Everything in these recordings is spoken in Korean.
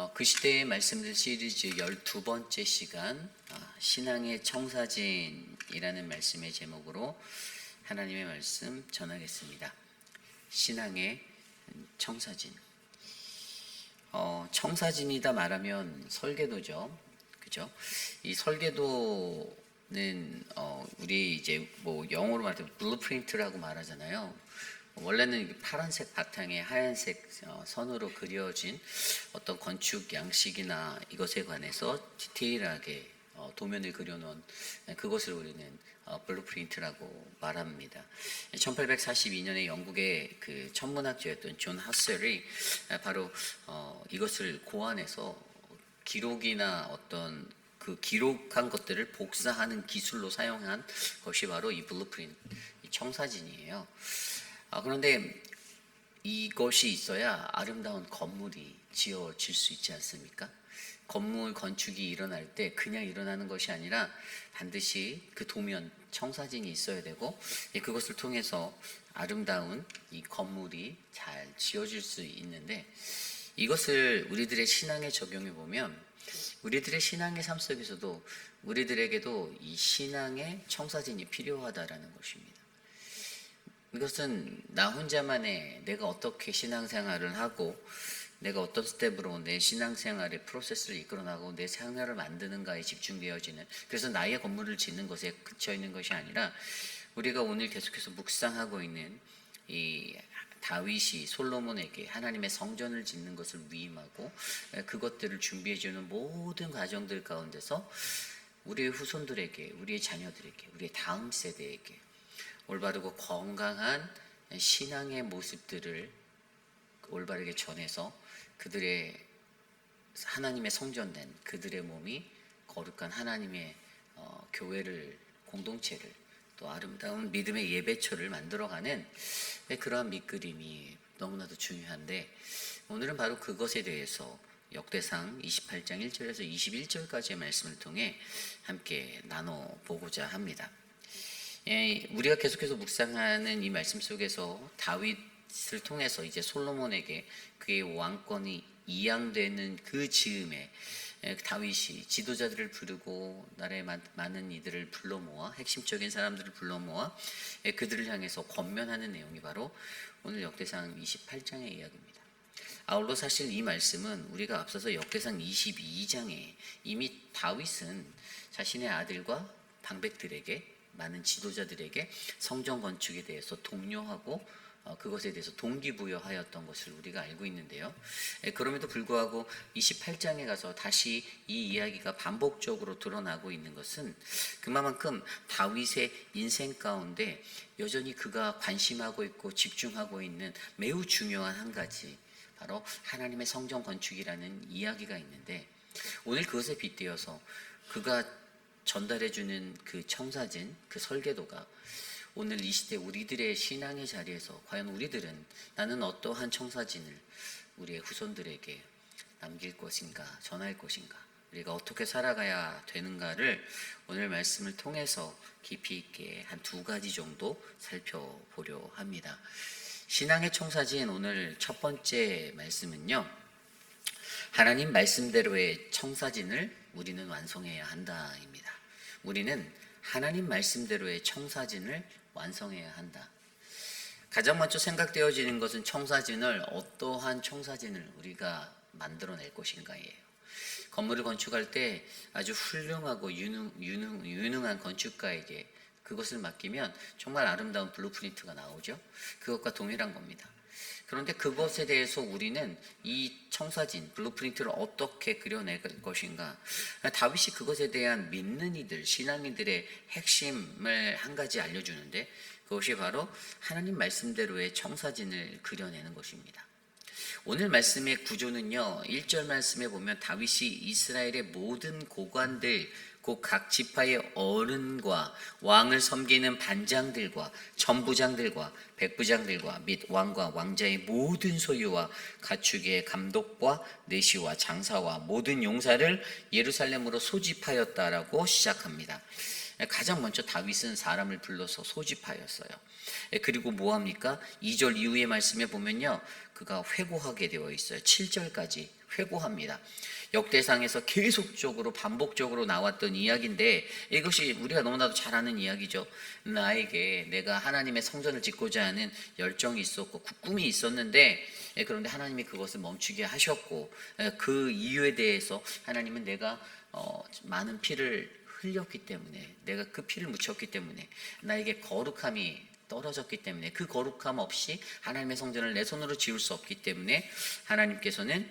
그 시대의 말씀들 시리즈 12번째 시간 신앙의 청사진이라는 말씀의 제목으로 하나님의 말씀 전하겠습니다. 신앙의 청사진. 청사진이다 말하면 설계도죠. 그죠? 이 설계도는 우리 이제 영어로 말할 때 블루프린트라고 말하잖아요. 원래는 파란색 바탕에 하얀색 선으로 그려진 어떤 건축 양식이나 이것에 관해서 디테일하게 도면을 그려놓은 그것을 우리는 블루프린트라고 말합니다. 1842년에 영국의 그 천문학자였던 존 하셀이 바로 이것을 고안해서 기록이나 어떤 그 기록한 것들을 복사하는 기술로 사용한 것이 바로 이 블루프린트, 이 청사진이에요. 그런데 이것이 있어야 아름다운 건물이 지어질 수 있지 않습니까? 건물 건축이 일어날 때 그냥 일어나는 것이 아니라 반드시 그 도면, 청사진이 있어야 되고 그것을 통해서 아름다운 이 건물이 잘 지어질 수 있는데, 이것을 우리들의 신앙에 적용해 보면 우리들의 신앙의 삶 속에서도 우리들에게도 이 신앙의 청사진이 필요하다라는 것입니다. 이것은 나 혼자만의 내가 어떻게 신앙생활을 하고 내가 어떤 스텝으로 내 신앙생활의 프로세스를 이끌어나가고 내 생활을 만드는가에 집중되어지는, 그래서 나의 건물을 짓는 것에 그쳐있는 것이 아니라 우리가 오늘 계속해서 묵상하고 있는 이 다윗이 솔로몬에게 하나님의 성전을 짓는 것을 위임하고 그것들을 준비해주는 모든 과정들 가운데서 우리의 후손들에게, 우리의 자녀들에게, 우리의 다음 세대에게 올바르고 건강한 신앙의 모습들을 올바르게 전해서 그들의 하나님의 성전된 그들의 몸이 거룩한 하나님의 교회를, 공동체를, 또 아름다운 믿음의 예배처를 만들어가는 그러한 밑그림이 너무나도 중요한데, 오늘은 바로 그것에 대해서 역대상 28장 1절에서 21절까지의 말씀을 통해 함께 나눠보고자 합니다. 우리가 계속해서 묵상하는 이 말씀 속에서 다윗을 통해서 이제 솔로몬에게 그의 왕권이 이양되는 그 즈음에 다윗이 지도자들을 부르고 나라의 많은 이들을 불러 모아, 핵심적인 사람들을 불러 모아 그들을 향해서 권면하는 내용이 바로 오늘 역대상 28장의 이야기입니다. 아울러 사실 이 말씀은 우리가 앞서서 역대상 22장에 이미 다윗은 자신의 아들과 방백들에게, 많은 지도자들에게 성전 건축에 대해서 독려하고 그것에 대해서 동기부여하였던 것을 우리가 알고 있는데요. 그럼에도 불구하고 28장에 가서 다시 이 이야기가 반복적으로 드러나고 있는 것은 그만큼 다윗의 인생 가운데 여전히 그가 관심하고 있고 집중하고 있는 매우 중요한 한 가지, 바로 하나님의 성전 건축이라는 이야기가 있는데, 오늘 그것에 빗대어서 그가 전달해주는 그 청사진, 그 설계도가 오늘 이 시대 우리들의 신앙의 자리에서 과연 우리들은 나는 어떠한 청사진을 우리의 후손들에게 남길 것인가, 전할 것인가, 우리가 어떻게 살아가야 되는가를 오늘 말씀을 통해서 깊이 있게 한 두 가지 정도 살펴보려 합니다. 신앙의 청사진, 오늘 첫 번째 말씀은요, 하나님 말씀대로의 청사진을 우리는 완성해야 한다입니다. 우리는 하나님 말씀대로의 청사진을 완성해야 한다. 가장 먼저 생각되어지는 것은 청사진을, 어떠한 청사진을 우리가 만들어낼 것인가예요. 건물을 건축할 때 아주 훌륭하고 유능한 건축가에게 그것을 맡기면 정말 아름다운 블루프린트가 나오죠. 그것과 동일한 겁니다. 그런데 그것에 대해서 우리는 이 청사진, 블루프린트를 어떻게 그려낼 것인가, 다윗이 그것에 대한 믿는 이들, 신앙인들의 핵심을 한 가지 알려주는데, 그것이 바로 하나님 말씀대로의 청사진을 그려내는 것입니다. 오늘 말씀의 구조는요, 1절 말씀에 보면 다윗이 이스라엘의 모든 고관들, 곧 각 지파의 어른과 왕을 섬기는 반장들과 전부장들과 백부장들과 및 왕과 왕자의 모든 소유와 가축의 감독과 내시와 장사와 모든 용사를 예루살렘으로 소집하였다라고 시작합니다. 가장 먼저 다윗은 사람을 불러서 소집하였어요. 그리고 뭐합니까? 2절 이후의 말씀에 보면요, 그가 회고하게 되어 있어요. 7절까지 회고합니다. 역대상에서 계속적으로 반복적으로 나왔던 이야기인데 이것이 우리가 너무나도 잘 아는 이야기죠. 나에게 내가 하나님의 성전을 짓고자 하는 열정이 있었고 꿈이 있었는데 그런데 하나님이 그것을 멈추게 하셨고 그 이유에 대해서 하나님은 내가 많은 피를 흘렸기 때문에 내가 그 피를 묻혔기 때문에 나에게 거룩함이 떨어졌기 때문에 그 거룩함 없이 하나님의 성전을 내 손으로 지을 수 없기 때문에 하나님께서는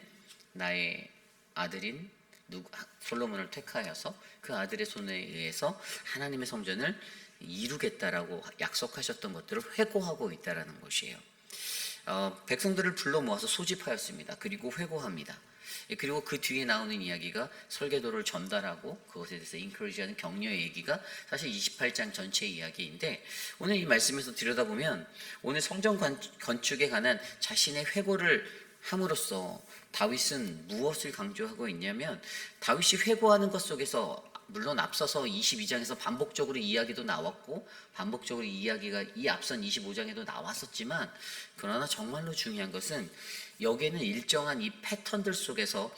나의 아들인 솔로몬을 택하여서 그 아들의 손에 의해서 하나님의 성전을 이루겠다라고 약속하셨던 것들을 회고하고 있다라는 것이에요. 백성들을 불러 모아서 소집하였습니다. 그리고 회고합니다. 그리고 그 뒤에 나오는 이야기가 설계도를 전달하고 그것에 대해서 인커리지하는 격려의 얘기가 사실 28장 전체 이야기인데 오늘 이 말씀에서 들여다보면 오늘 성전 건축에 관한 자신의 회고를 함으로써 다윗은 무엇을 강조하고 있냐면 다윗이 회고하는 것 속에서 물론 앞서서 22장에서 반복적으로 이야기도 나왔고 반복적으로 이야기가 이 앞선 25장에도 나왔었지만 그러나 정말로 중요한 것은 여기에는 일정한 이 패턴들 속에서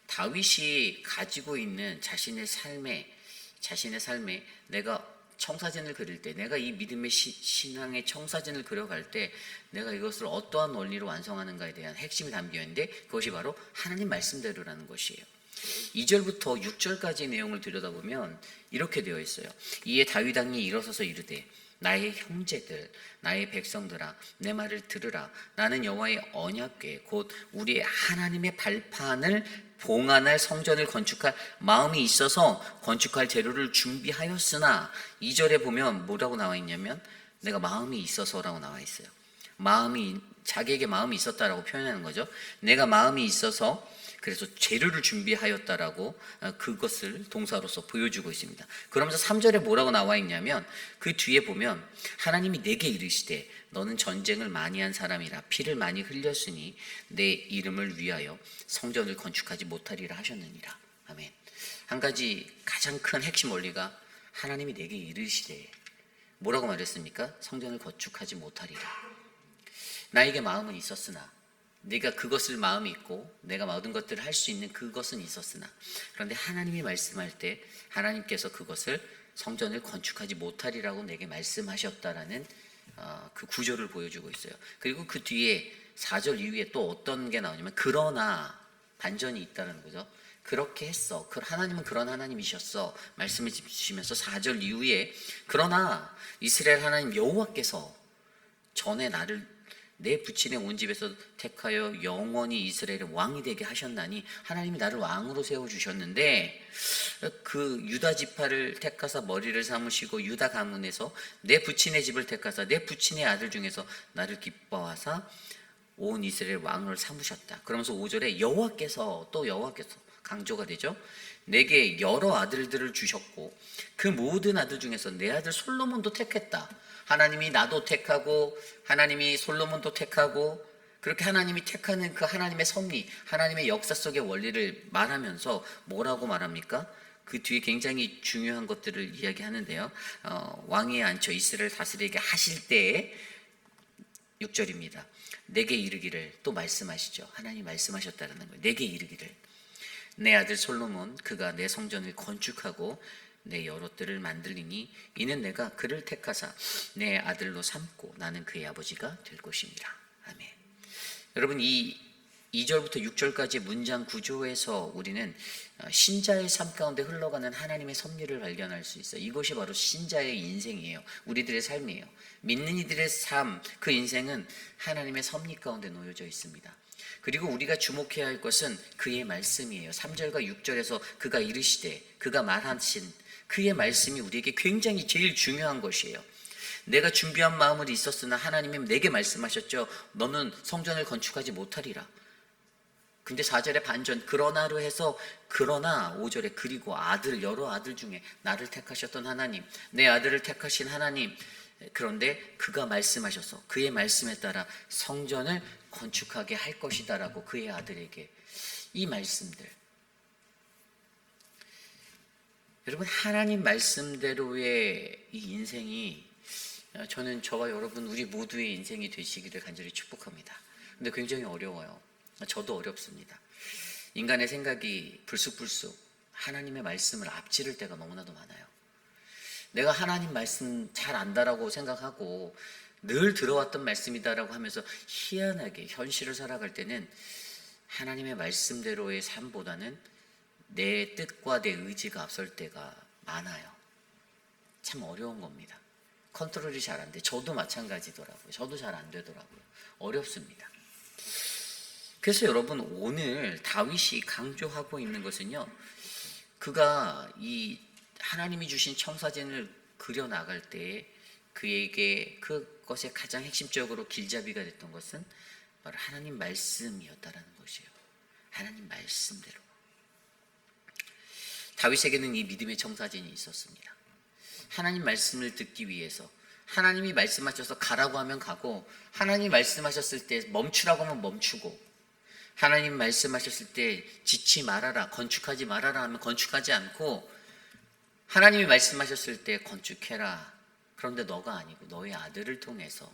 다윗이 가지고 있는 자신의 삶에 내가 청사진을 그릴 때 내가 이 믿음의 신앙의 청사진을 그려갈 때 내가 이것을 어떠한 원리로 완성하는가에 대한 핵심이 담겨있는데 그것이 바로 하나님 말씀대로라는 것이에요. 2절부터 6절까지의 내용을 들여다보면 이렇게 되어 있어요. 이에 다윗 왕이 일어서서 이르되 나의 형제들 나의 백성들아 내 말을 들으라. 나는 여호와의 언약궤 곧 우리의 하나님의 발판을 봉안할 성전을 건축할 마음이 있어서 건축할 재료를 준비하였으나 2절에 보면 뭐라고 나와 있냐면 내가 마음이 있어서라고 나와 있어요. 자기에게 마음이 있었다라고 표현하는 거죠. 내가 마음이 있어서 그래서 재료를 준비하였다라고 그것을 동사로서 보여주고 있습니다. 그러면서 3절에 뭐라고 나와 있냐면 그 뒤에 보면 하나님이 내게 이르시되 너는 전쟁을 많이 한 사람이라 피를 많이 흘렸으니 내 이름을 위하여 성전을 건축하지 못하리라 하셨느니라. 아멘. 한 가지 가장 큰 핵심 원리가 하나님이 내게 이르시되 뭐라고 말했습니까? 성전을 건축하지 못하리라. 나에게 마음은 있었으나 내가 그것을 마음이 있고 내가 모든 것들을 할 수 있는 그것은 있었으나 그런데 하나님이 말씀할 때 하나님께서 그것을 성전을 건축하지 못하리라고 내게 말씀하셨다라는 그 구조를 보여주고 있어요. 그리고 그 뒤에 4절 이후에 또 어떤 게 나오냐면 그러나 반전이 있다는 거죠. 그렇게 했어. 하나님은 그런 하나님이셨어. 말씀해 주시면서 4절 이후에 그러나 이스라엘 하나님 여호와께서 전에 나를 내 부친의 온 집에서 택하여 영원히 이스라엘의 왕이 되게 하셨나니 하나님이 나를 왕으로 세워주셨는데 그 유다 지파를 택하사 머리를 삼으시고 유다 가문에서 내 부친의 집을 택하사 내 부친의 아들 중에서 나를 기뻐하사 온 이스라엘 왕을 삼으셨다. 그러면서 5절에 여호와께서 강조가 되죠. 내게 여러 아들들을 주셨고 그 모든 아들 중에서 내 아들 솔로몬도 택했다. 하나님이 나도 택하고 하나님이 솔로몬도 택하고 그렇게 하나님이 택하는 그 하나님의 섭리, 하나님의 역사 속의 원리를 말하면서 뭐라고 말합니까? 그 뒤에 굉장히 중요한 것들을 이야기하는데요. 왕위에 앉혀 이스라엘 다스리게 하실 때에 6절입니다. 내게 이르기를 또 말씀하시죠. 하나님 말씀하셨다는 거예요. 내게 이르기를 내 아들 솔로몬 그가 내 성전을 건축하고 내 여러 뜰을 만들리니 이는 내가 그를 택하사 내 아들로 삼고 나는 그의 아버지가 될 것입니다. 아멘. 여러분 이 2절부터 6절까지의 문장 구조에서 우리는 신자의 삶 가운데 흘러가는 하나님의 섭리를 발견할 수 있어요. 이것이 바로 신자의 인생이에요. 우리들의 삶이에요. 믿는 이들의 삶, 그 인생은 하나님의 섭리 가운데 놓여져 있습니다. 그리고 우리가 주목해야 할 것은 그의 말씀이에요. 3절과 6절에서 그가 이르시되 그가 말하신 그의 말씀이 우리에게 굉장히 제일 중요한 것이에요. 내가 준비한 마음을 있었으나 하나님이 내게 말씀하셨죠. 너는 성전을 건축하지 못하리라. 근데 4절에 반전 그러나로 해서 그러나 5절에 그리고 여러 아들 중에 나를 택하셨던 하나님, 내 아들을 택하신 하나님, 그런데 그가 말씀하셔서 그의 말씀에 따라 성전을 건축하게 할 것이다라고 그의 아들에게 이 말씀들, 여러분 하나님 말씀대로의 이 인생이 저는 저와 여러분 우리 모두의 인생이 되시기를 간절히 축복합니다. 근데 굉장히 어려워요. 저도 어렵습니다. 인간의 생각이 불쑥불쑥 하나님의 말씀을 앞지를 때가 너무나도 많아요. 내가 하나님 말씀 잘 안다라고 생각하고 늘 들어왔던 말씀이다라고 하면서 희한하게 현실을 살아갈 때는 하나님의 말씀대로의 삶보다는 내 뜻과 내 의지가 앞설 때가 많아요. 참 어려운 겁니다. 컨트롤이 잘 안 돼. 저도 마찬가지더라고요. 저도 잘 안 되더라고요. 어렵습니다. 그래서 여러분, 오늘 다윗이 강조하고 있는 것은요, 그가 이 하나님이 주신 청사진을 그려 나갈 때 그에게 그것의 가장 핵심적으로 길잡이가 됐던 것은 바로 하나님 말씀이었다라는 것이에요. 하나님 말씀대로. 다윗에게는 이 믿음의 청사진이 있었습니다. 하나님 말씀을 듣기 위해서, 하나님이 말씀하셔서 가라고 하면 가고, 하나님 말씀하셨을 때 멈추라고 하면 멈추고, 하나님 말씀하셨을 때 짓지 말아라, 건축하지 말아라 하면 건축하지 않고, 하나님이 말씀하셨을 때 건축해라. 그런데 너가 아니고 너의 아들을 통해서.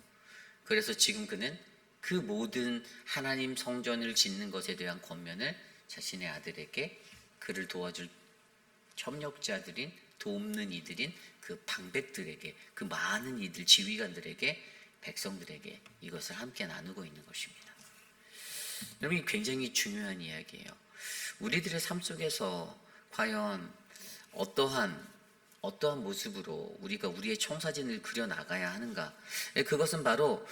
그래서 지금 그는 그 모든 하나님 성전을 짓는 것에 대한 권면을 자신의 아들에게, 그를 도와줄 협력자들인, 돕는 이들인 그 방백들에게, 그 많은 이들, 지휘관들에게, 백성들에게 이것을 함께 나누고 있는 것입니다. 여러분, 이 굉장히 중요한 이야기예요. 우리들의 삶 속에서 과연 어떠한 모습으로 우리가 우리의 청사진을 그려 나가야 하는가? 그것은 바로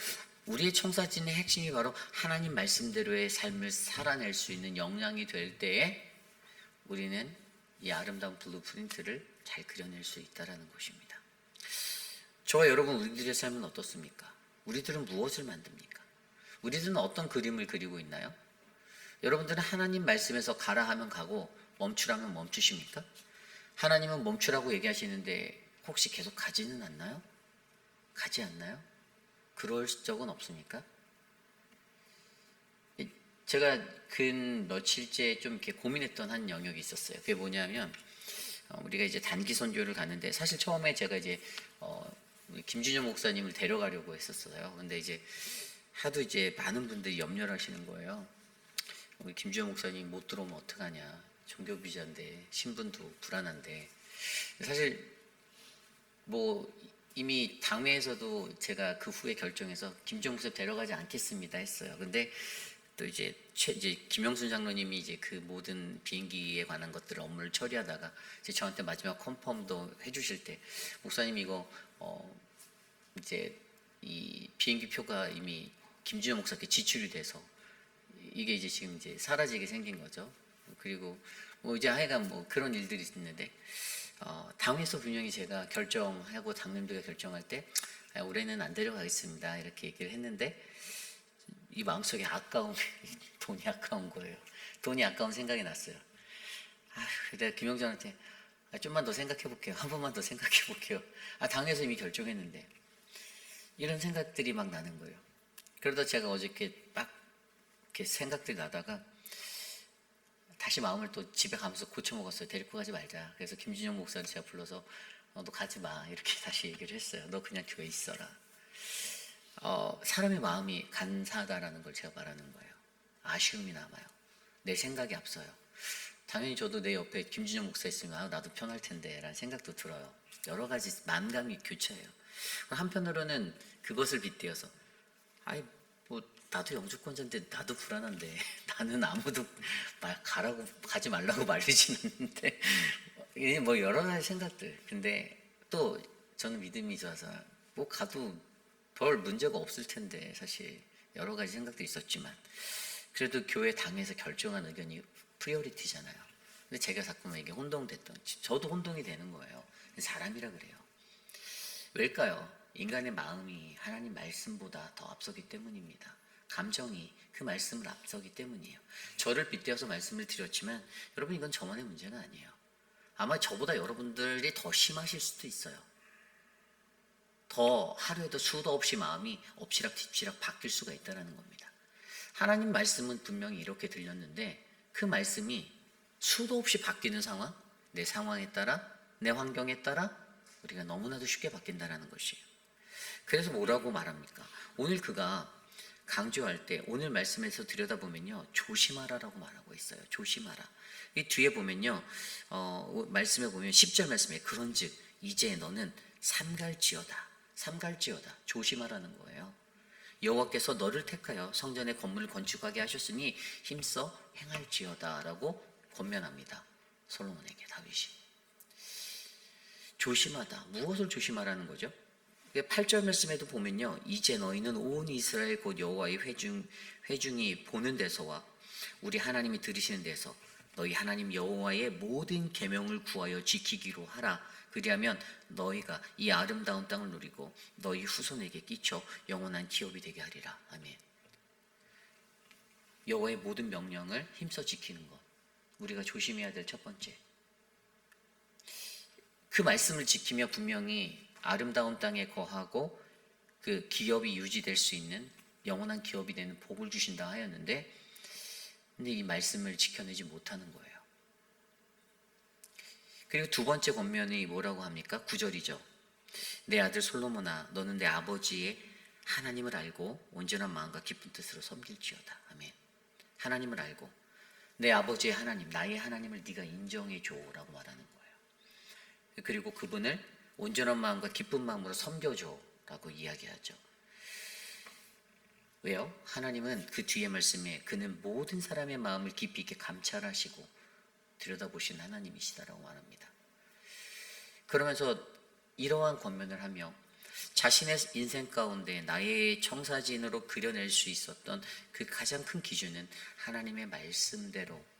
우리의 청사진의 핵심이 바로 하나님 말씀대로의 삶을 살아낼 수 있는 역량이 될 때에 우리는 이 아름다운 블루프린트를 잘 그려낼 수 있다는 것입니다. 저와 여러분, 우리들의 삶은 어떻습니까? 우리들은 무엇을 만듭니까? 우리들은 어떤 그림을 그리고 있나요? 여러분들은 하나님 말씀에서 가라 하면 가고 멈추라면 멈추십니까? 하나님은 멈추라고 얘기하시는데 혹시 계속 가지는 않나요? 가지 않나요? 그럴 적은 없습니까? 제가 근 며칠째 좀 이렇게 고민했던 한 영역이 있었어요. 그게 뭐냐면, 우리가 이제 단기 선교를 가는데, 사실 처음에 제가 이제 우리 김준영 목사님을 데려가려고 했었어요. 근데 이제 하도 이제 많은 분들이 염려를 하시는 거예요. 우리 김준영 목사님 못 들어오면 어떡하냐. 종교 비자인데, 신분도 불안한데. 사실 뭐 이미 당회에서도 제가 그 후에 결정해서 김준영 목사 데려가지 않겠습니다 했어요. 근데 또 이제 김영순 장로님이 이제 그 모든 비행기에 관한 것들 업무를 처리하다가 이제 저한테 마지막 컨펌도 해주실 때, 목사님 이거 이제 이 비행기 표가 이미 김준영 목사께 지출이 돼서 이게 이제 지금 이제 사라지게 생긴 거죠. 그리고 뭐 이제 하여간 뭐 그런 일들이 있는데, 당에서 분명히 제가 결정하고 당님들과 결정할 때 올해는 안 데려가겠습니다 이렇게 얘기를 했는데, 이 마음속에 아까운 돈이 아까운 거예요. 돈이 아까운 생각이 났어요. 내가 김영전한테 좀만 더 생각해 볼게요. 한 번만 더 생각해 볼게요. 당에서 이미 결정했는데. 이런 생각들이 막 나는 거예요. 그러다 제가 어저께 막 이렇게 생각들이 나다가 다시 마음을 또 집에 가면서 고쳐 먹었어요. 데리고 가지 말자. 그래서 김준영 목사를 제가 불러서 너 가지 마 이렇게 다시 얘기를 했어요. 너 그냥 교회에 있어라. 사람의 마음이 간사하다라는 걸 제가 말하는 거예요. 아쉬움이 남아요. 내 생각이 앞서요. 당연히 저도 내 옆에 김준영 목사 있으면 나도 편할 텐데 라는 생각도 들어요. 여러 가지 만감이 교차해요. 한편으로는 그것을 빗대어서 뭐 나도 영주권자인데 나도 불안한데 나는 아무도 가라고 가지 말라고 말리진 않는데 뭐 여러 가지 생각들. 근데 또 저는 믿음이 좋아서 뭐 가도 별 문제가 없을 텐데 사실 여러 가지 생각도 있었지만, 그래도 교회 당에서 결정한 의견이 프리오리티잖아요. 근데 제가 자꾸만 이게 혼동됐던, 저도 혼동이 되는 거예요. 사람이라 그래요. 왜일까요? 인간의 마음이 하나님 말씀보다 더 앞서기 때문입니다. 감정이 그 말씀을 앞서기 때문이에요. 저를 빗대어서 말씀을 드렸지만 여러분, 이건 저만의 문제가 아니에요. 아마 저보다 여러분들이 더 심하실 수도 있어요. 더 하루에도 수도 없이 마음이 엎치락뒤치락 바뀔 수가 있다는 겁니다. 하나님 말씀은 분명히 이렇게 들렸는데 그 말씀이 수도 없이 바뀌는 상황, 내 상황에 따라, 내 환경에 따라 우리가 너무나도 쉽게 바뀐다는 것이에요. 그래서 뭐라고 말합니까? 오늘 그가 강조할 때 오늘 말씀에서 들여다보면요, 조심하라라고 말하고 있어요. 조심하라. 이 뒤에 보면요, 말씀에 보면 10절 말씀에 그런즉 이제 너는 삼갈지어다. 삼갈지어다. 조심하라는 거예요. 여호와께서 너를 택하여 성전의 건물을 건축하게 하셨으니 힘써 행할지어다라고 권면합니다. 솔로몬에게 다윗이. 조심하다. 무엇을 조심하라는 거죠? 8절 말씀에도 보면요, 이제 너희는 온 이스라엘 곧 여호와의 회중이 보는 데서와 우리 하나님이 들으시는 데서 너희 하나님 여호와의 모든 계명을 구하여 지키기로 하라. 그리하면 너희가 이 아름다운 땅을 누리고 너희 후손에게 끼쳐 영원한 기업이 되게 하리라. 아멘. 여호와의 모든 명령을 힘써 지키는 것, 우리가 조심해야 될 첫 번째. 그 말씀을 지키며 분명히 아름다운 땅에 거하고 그 기업이 유지될 수 있는 영원한 기업이 되는 복을 주신다 하였는데, 근데 이 말씀을 지켜내지 못하는 거예요. 그리고 두 번째 권면이 뭐라고 합니까? 9절이죠. 내 아들 솔로몬아, 너는 내 아버지의 하나님을 알고 온전한 마음과 깊은 뜻으로 섬길지어다. 아멘. 하나님을 알고 내 아버지의 하나님, 나의 하나님을 네가 인정해줘라고 말하는 거예요. 그리고 그분을 온전한 마음과 기쁜 마음으로 섬겨줘라고 이야기하죠. 왜요? 하나님은 그 뒤에 말씀에 그는 모든 사람의 마음을 깊이 있게 감찰하시고 들여다보신 하나님이시다라고 말합니다. 그러면서 이러한 권면을 하며 자신의 인생 가운데 나의 청사진으로 그려낼 수 있었던 그 가장 큰 기준은 하나님의 말씀대로,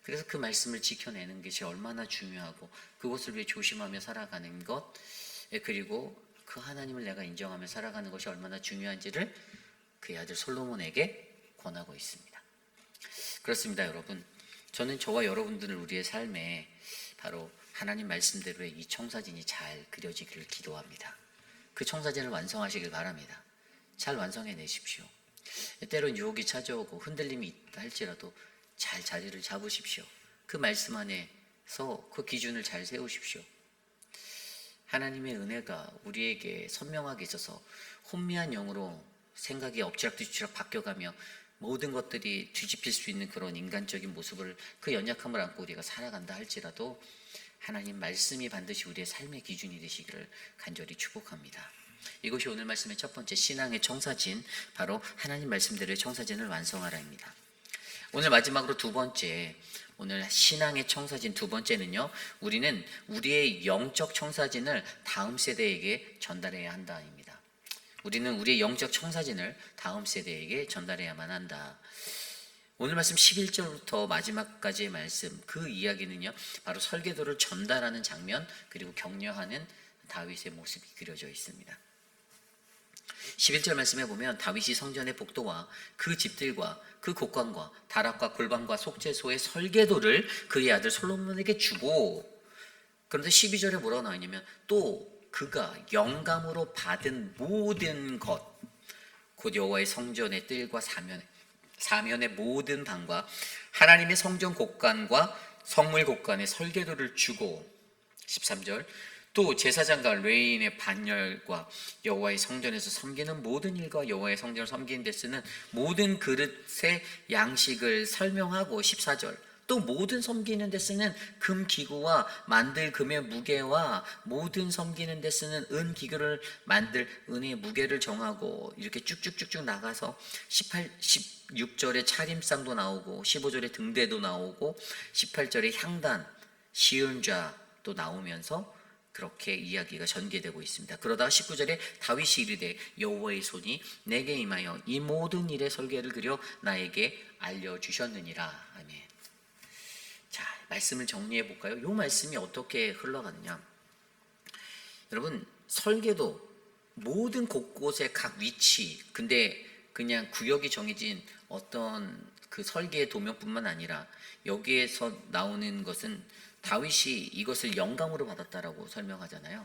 그래서 그 말씀을 지켜내는 것이 얼마나 중요하고 그것을 위해 조심하며 살아가는 것, 그리고 그 하나님을 내가 인정하며 살아가는 것이 얼마나 중요한지를 그의 아들 솔로몬에게 권하고 있습니다. 그렇습니다, 여러분. 저는 저와 여러분들을 우리의 삶에 바로 하나님 말씀대로의 이 청사진이 잘 그려지기를 기도합니다. 그 청사진을 완성하시길 바랍니다. 잘 완성해 내십시오. 때론 유혹이 찾아오고 흔들림이 있다 할지라도 잘 자리를 잡으십시오. 그 말씀 안에서 그 기준을 잘 세우십시오. 하나님의 은혜가 우리에게 선명하게 있어서 혼미한 영으로 생각이 엎치락뒤치락 바뀌어가며 모든 것들이 뒤집힐 수 있는 그런 인간적인 모습을, 그 연약함을 안고 우리가 살아간다 할지라도 하나님 말씀이 반드시 우리의 삶의 기준이 되시기를 간절히 축복합니다. 이것이 오늘 말씀의 첫 번째 신앙의 청사진, 바로 하나님 말씀대로의 청사진을 완성하라입니다. 오늘 마지막으로 두 번째, 오늘 신앙의 청사진 두 번째는요, 우리는 우리의 영적 청사진을 다음 세대에게 전달해야 한다입니다. 우리는 우리의 영적 청사진을 다음 세대에게 전달해야만 한다. 오늘 말씀 11절부터 마지막까지의 말씀, 그 이야기는요, 바로 설계도를 전달하는 장면, 그리고 격려하는 다윗의 모습이 그려져 있습니다. 11절 말씀에 보면 다윗이 성전의 복도와 그 집들과 그 곡관과 다락과 골방과 속죄소의 설계도를 그의 아들 솔로몬에게 주고, 그런데 12절에 뭐라고 나와 있냐면 또 그가 영감으로 받은 모든 것, 곧 여호와의 성전의 뜰과 사면의 모든 방과 하나님의 성전 곡관과 성물 곡관의 설계도를 주고, 13절 또 제사장과 레위인의 반열과 여호와의 성전에서 섬기는 모든 일과 여호와의 성전을 섬기는 데 쓰는 모든 그릇의 양식을 설명하고, 14절 또 모든 섬기는 데 쓰는 금 기구와 만들 금의 무게와 모든 섬기는 데 쓰는 은 기구를 만들 은의 무게를 정하고, 이렇게 쭉쭉쭉쭉 나가서 16절에 차림상도 나오고 15절에 등대도 나오고 18절에 향단, 시은좌도 나오면서 그렇게 이야기가 전개되고 있습니다. 그러다가 19절에 다윗이 이르되 여호와의 손이 내게 임하여 이 모든 일의 설계를 그려 나에게 알려주셨느니라. 아멘. 자, 말씀을 정리해 볼까요? 이 말씀이 어떻게 흘러가느냐. 여러분, 설계도 모든 곳곳의 각 위치, 근데 그냥 구역이 정해진 어떤 그 설계의 도면뿐만 아니라 여기에서 나오는 것은 다윗이 이것을 영감으로 받았다라고 설명하잖아요.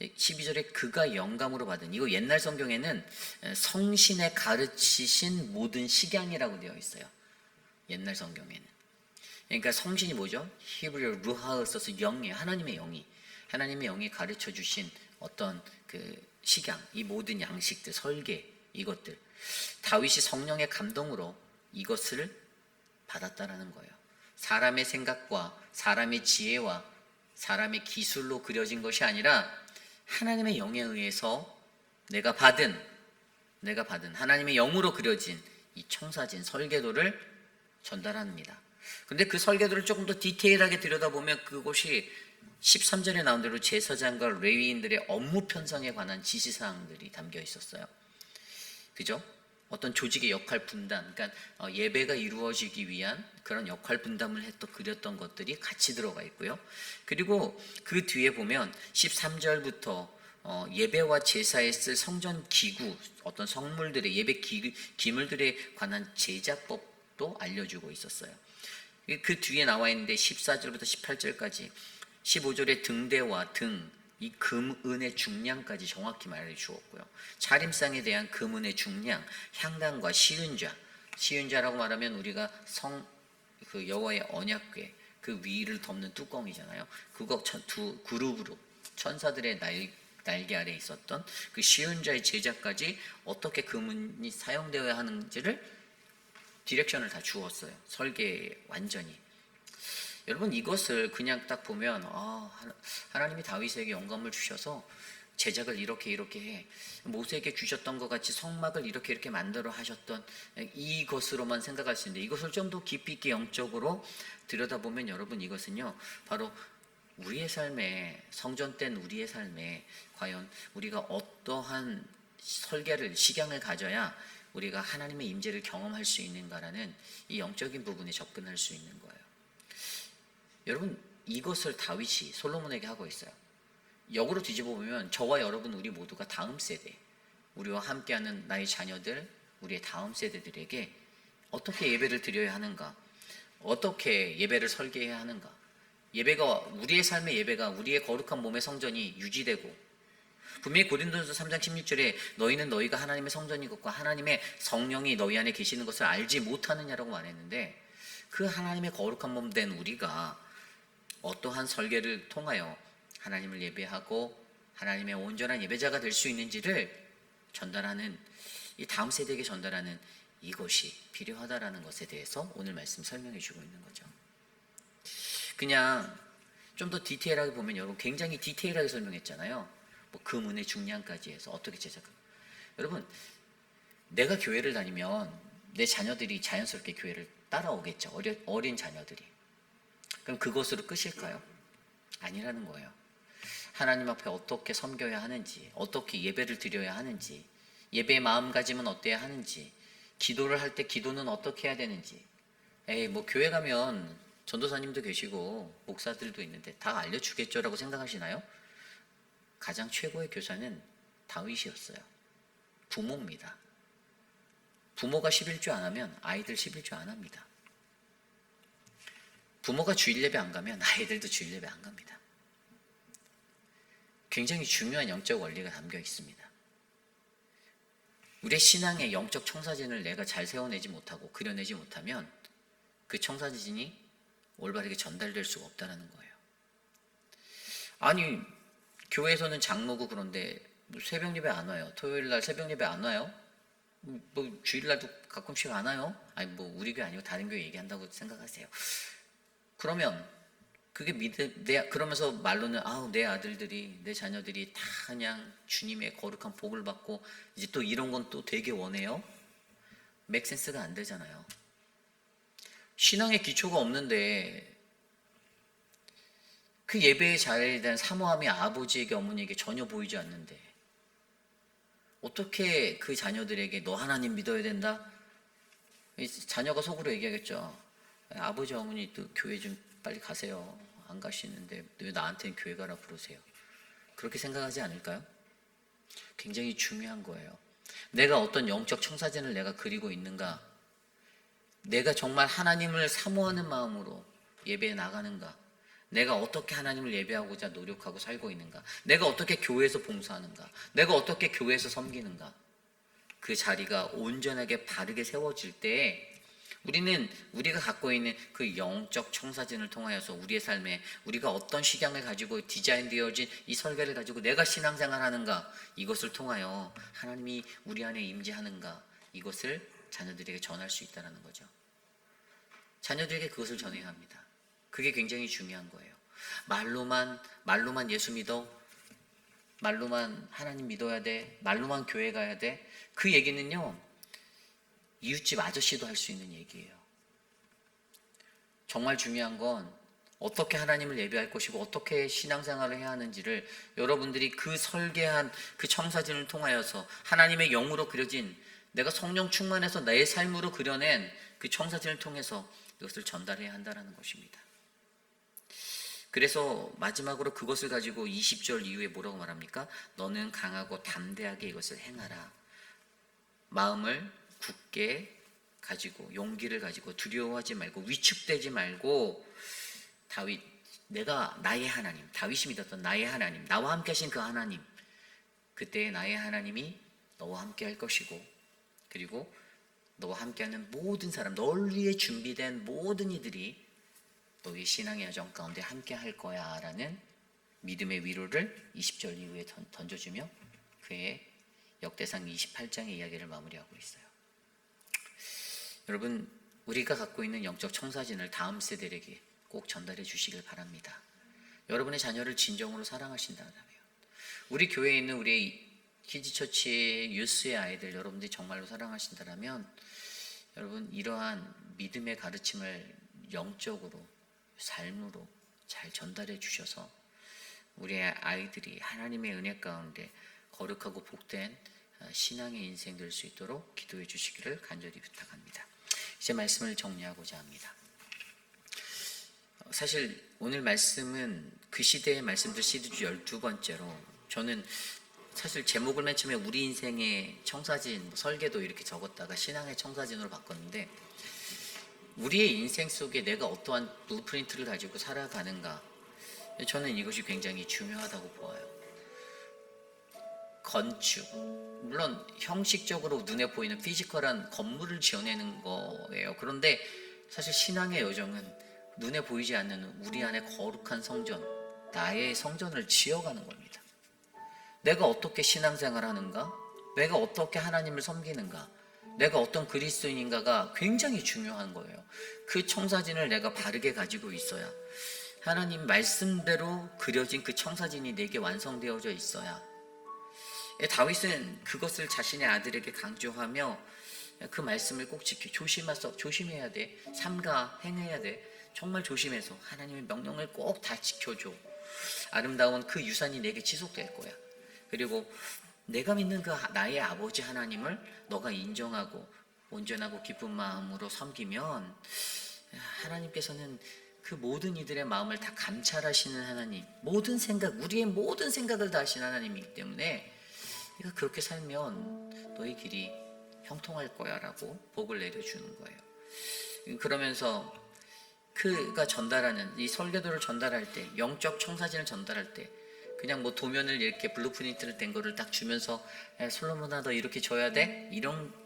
12절에 그가 영감으로 받은, 이거 옛날 성경에는 성신에 가르치신 모든 식양이라고 되어 있어요. 옛날 성경에는. 그러니까 성신이 뭐죠? 히브리어 루하를 써서 영이에요. 하나님의 영이 가르쳐 주신 어떤 그 식양, 이 모든 양식들, 설계, 이것들. 다윗이 성령의 감동으로 이것을 받았다라는 거예요. 사람의 생각과 사람의 지혜와 사람의 기술로 그려진 것이 아니라 하나님의 영에 의해서 내가 받은 하나님의 영으로 그려진 이 청사진 설계도를 전달합니다. 근데 그 설계도를 조금 더 디테일하게 들여다보면 그곳이 13절에 나온 대로 제사장과 레위인들의 업무 편성에 관한 지시사항들이 담겨 있었어요. 그죠? 어떤 조직의 역할 분담, 그러니까 예배가 이루어지기 위한 그런 역할 분담을 그렸던 것들이 같이 들어가 있고요. 그리고 그 뒤에 보면 13절부터 예배와 제사에 쓸 성전 기구, 어떤 성물들의 예배 기물들에 관한 제작법도 알려주고 있었어요. 그 뒤에 나와 있는데 14절부터 18절까지 15절에 등대와 등, 이 금은의 중량까지 정확히 말해주었고요. 차림상에 대한 금은의 중량, 향단과 시은자라고 말하면 우리가 그 여호와의 언약궤 그 위를 덮는 뚜껑이잖아요. 그거 두 그룹으로 천사들의 날개 아래에 있었던 그 시은자의 제작까지 어떻게 금은이 사용되어야 하는지를 디렉션을 다 주었어요. 설계에 완전히. 여러분 이것을 그냥 딱 보면 하나님이 다윗에게 영감을 주셔서 제작을 이렇게 해 모세에게 주셨던 것 같이 성막을 이렇게 만들어 하셨던 이것으로만 생각할 수 있는데 이것을 좀 더 깊이 있게 영적으로 들여다보면 여러분 이것은요 바로 우리의 삶에 성전된 우리의 삶에 과연 우리가 어떠한 설계를 식양을 가져야 우리가 하나님의 임재를 경험할 수 있는가라는 이 영적인 부분에 접근할 수 있는 거예요. 여러분 이것을 다윗이 솔로몬에게 하고 있어요. 역으로 뒤집어 보면 저와 여러분 우리 모두가 다음 세대, 우리와 함께하는 나의 자녀들, 우리의 다음 세대들에게 어떻게 예배를 드려야 하는가, 어떻게 예배를 설계해야 하는가, 우리의 삶의 예배가 우리의 거룩한 몸의 성전이 유지되고, 분명히 고린도전서 3장 16절에 너희는 너희가 하나님의 성전인 것과 하나님의 성령이 너희 안에 계시는 것을 알지 못하느냐라고 말했는데, 그 하나님의 거룩한 몸 된 우리가 어떠한 설계를 통하여 하나님을 예배하고 하나님의 온전한 예배자가 될 수 있는지를 전달하는, 이 다음 세대에게 전달하는 이것이 필요하다라는 것에 대해서 오늘 말씀 설명해 주고 있는 거죠. 그냥 좀 더 디테일하게 보면 여러분 굉장히 디테일하게 설명했잖아요. 뭐 금은의 중량까지 해서 어떻게 제작하고. 여러분 내가 교회를 다니면 내 자녀들이 자연스럽게 교회를 따라오겠죠. 어린 자녀들이. 그럼 그것으로 끝일까요? 아니라는 거예요. 하나님 앞에 어떻게 섬겨야 하는지, 어떻게 예배를 드려야 하는지, 예배의 마음가짐은 어때야 하는지, 기도를 할 때 기도는 어떻게 해야 되는지. 뭐 교회 가면 전도사님도 계시고 목사들도 있는데 다 알려주겠죠라고 생각하시나요? 가장 최고의 교사는 다윗이었어요. 부모입니다. 부모가 11조 안 하면 아이들 11조 안 합니다. 부모가 주일 예배 안 가면 아이들도 주일 예배 안 갑니다. 굉장히 중요한 영적 원리가 담겨 있습니다. 우리의 신앙의 영적 청사진을 내가 잘 세워내지 못하고 그려내지 못하면 그 청사진이 올바르게 전달될 수가 없다는 거예요. 아니 교회에서는 장로고 그런데 새벽 예배 안 와요. 토요일 날 새벽 예배 안 와요. 뭐 주일 날도 가끔씩 안 와요. 아니 뭐 우리 교회 아니고 다른 교회 얘기한다고 생각하세요. 그러면 그게 그러면서 말로는 내 아들들이 내 자녀들이 다 그냥 주님의 거룩한 복을 받고 이제 또 이런 건 또 되게 원해요. 맥센스가 안 되잖아요. 신앙의 기초가 없는데 그 예배의 자리에 대한 사모함이 아버지에게 어머니에게 전혀 보이지 않는데 어떻게 그 자녀들에게 너 하나님 믿어야 된다? 자녀가 속으로 얘기하겠죠. 아버지 어머니 또 교회 좀 빨리 가세요. 안 가시는데 왜 나한테는 교회 가라 부르세요? 그렇게 생각하지 않을까요? 굉장히 중요한 거예요. 내가 어떤 영적 청사진을 내가 그리고 있는가? 내가 정말 하나님을 사모하는 마음으로 예배에 나가는가? 내가 어떻게 하나님을 예배하고자 노력하고 살고 있는가? 내가 어떻게 교회에서 봉사하는가? 내가 어떻게 교회에서 섬기는가? 그 자리가 온전하게 바르게 세워질 때 우리가 갖고 있는 그 영적 청사진을 통하여서 우리의 삶에 우리가 어떤 식양을 가지고 디자인되어진 이 설계를 가지고 내가 신앙생활 하는가, 이것을 통하여 하나님이 우리 안에 임재하는가, 이것을 자녀들에게 전할 수 있다는 거죠. 자녀들에게 그것을 전해야 합니다. 그게 굉장히 중요한 거예요. 말로만 예수 믿어, 말로만 하나님 믿어야 돼, 말로만 교회 가야 돼, 그 얘기는요, 이웃집 아저씨도 할 수 있는 얘기예요. 정말 중요한 건 어떻게 하나님을 예배할 것이고 어떻게 신앙생활을 해야 하는지를 여러분들이 그 설계한 그 청사진을 통하여서 하나님의 영으로 그려진, 내가 성령 충만해서 내 삶으로 그려낸 그 청사진을 통해서 이것을 전달해야 한다는 것입니다. 그래서 마지막으로 그것을 가지고 20절 이후에 뭐라고 말합니까? 너는 강하고 담대하게 이것을 행하라. 마음을 굳게 가지고, 용기를 가지고, 두려워하지 말고, 위축되지 말고, 내가 나의 하나님, 다윗이 믿었던 나의 하나님, 나와 함께 하신 그 하나님, 그때 나의 하나님이 너와 함께 할 것이고, 그리고 너와 함께하는 모든 사람, 널 위해 준비된 모든 이들이 너의 신앙의 여정 가운데 함께 할 거야 라는 믿음의 위로를 20절 이후에 던져주며 그의 역대상 28장의 이야기를 마무리하고 있어요. 여러분, 우리가 갖고 있는 영적 청사진을 다음 세대에게 꼭 전달해 주시길 바랍니다. 여러분의 자녀를 진정으로 사랑하신다면, 우리 교회에 있는 우리 키즈처치의 유스의 아이들 여러분들이 정말로 사랑하신다면, 여러분 이러한 믿음의 가르침을 영적으로, 삶으로 잘 전달해 주셔서 우리의 아이들이 하나님의 은혜 가운데 거룩하고 복된 신앙의 인생 될 수 있도록 기도해 주시기를 간절히 부탁합니다. 이제 말씀을 정리하고자 합니다. 사실 오늘 말씀은 그 시대의 말씀들 시리즈 12번째로, 저는 사실 제목을 맨 처음에 우리 인생의 청사진, 설계도 이렇게 적었다가 신앙의 청사진으로 바꿨는데, 우리의 인생 속에 내가 어떠한 블루프린트를 가지고 살아가는가, 저는 이것이 굉장히 중요하다고 보아요. 건축, 물론 형식적으로 눈에 보이는 피지컬한 건물을 지어내는 거예요. 그런데 사실 신앙의 여정은 눈에 보이지 않는 우리 안에 거룩한 성전, 나의 성전을 지어가는 겁니다. 내가 어떻게 신앙생활 하는가, 내가 어떻게 하나님을 섬기는가, 내가 어떤 그리스도인인가가 굉장히 중요한 거예요. 그 청사진을 내가 바르게 가지고 있어야, 하나님 말씀대로 그려진 그 청사진이 내게 완성되어져 있어야, 다윗은 그것을 자신의 아들에게 강조하며 그 말씀을 꼭 조심해야 돼. 삼가 행해야 돼. 정말 조심해서 하나님의 명령을 꼭 다 지켜줘. 아름다운 그 유산이 내게 지속될 거야. 그리고 내가 믿는 그 나의 아버지 하나님을 너가 인정하고 온전하고 기쁜 마음으로 섬기면, 하나님께서는 그 모든 이들의 마음을 다 감찰하시는 하나님, 모든 생각, 우리의 모든 생각을 다 하시는 하나님이기 때문에 네가 그렇게 살면 너의 길이 형통할 거야 라고 복을 내려주는 거예요. 그러면서 그가 전달하는 이 설계도를 전달할 때, 영적 청사진을 전달할 때, 그냥 뭐 도면을 이렇게 블루프린트를 된 거를 딱 주면서 솔로몬아 너 이렇게 줘야 돼?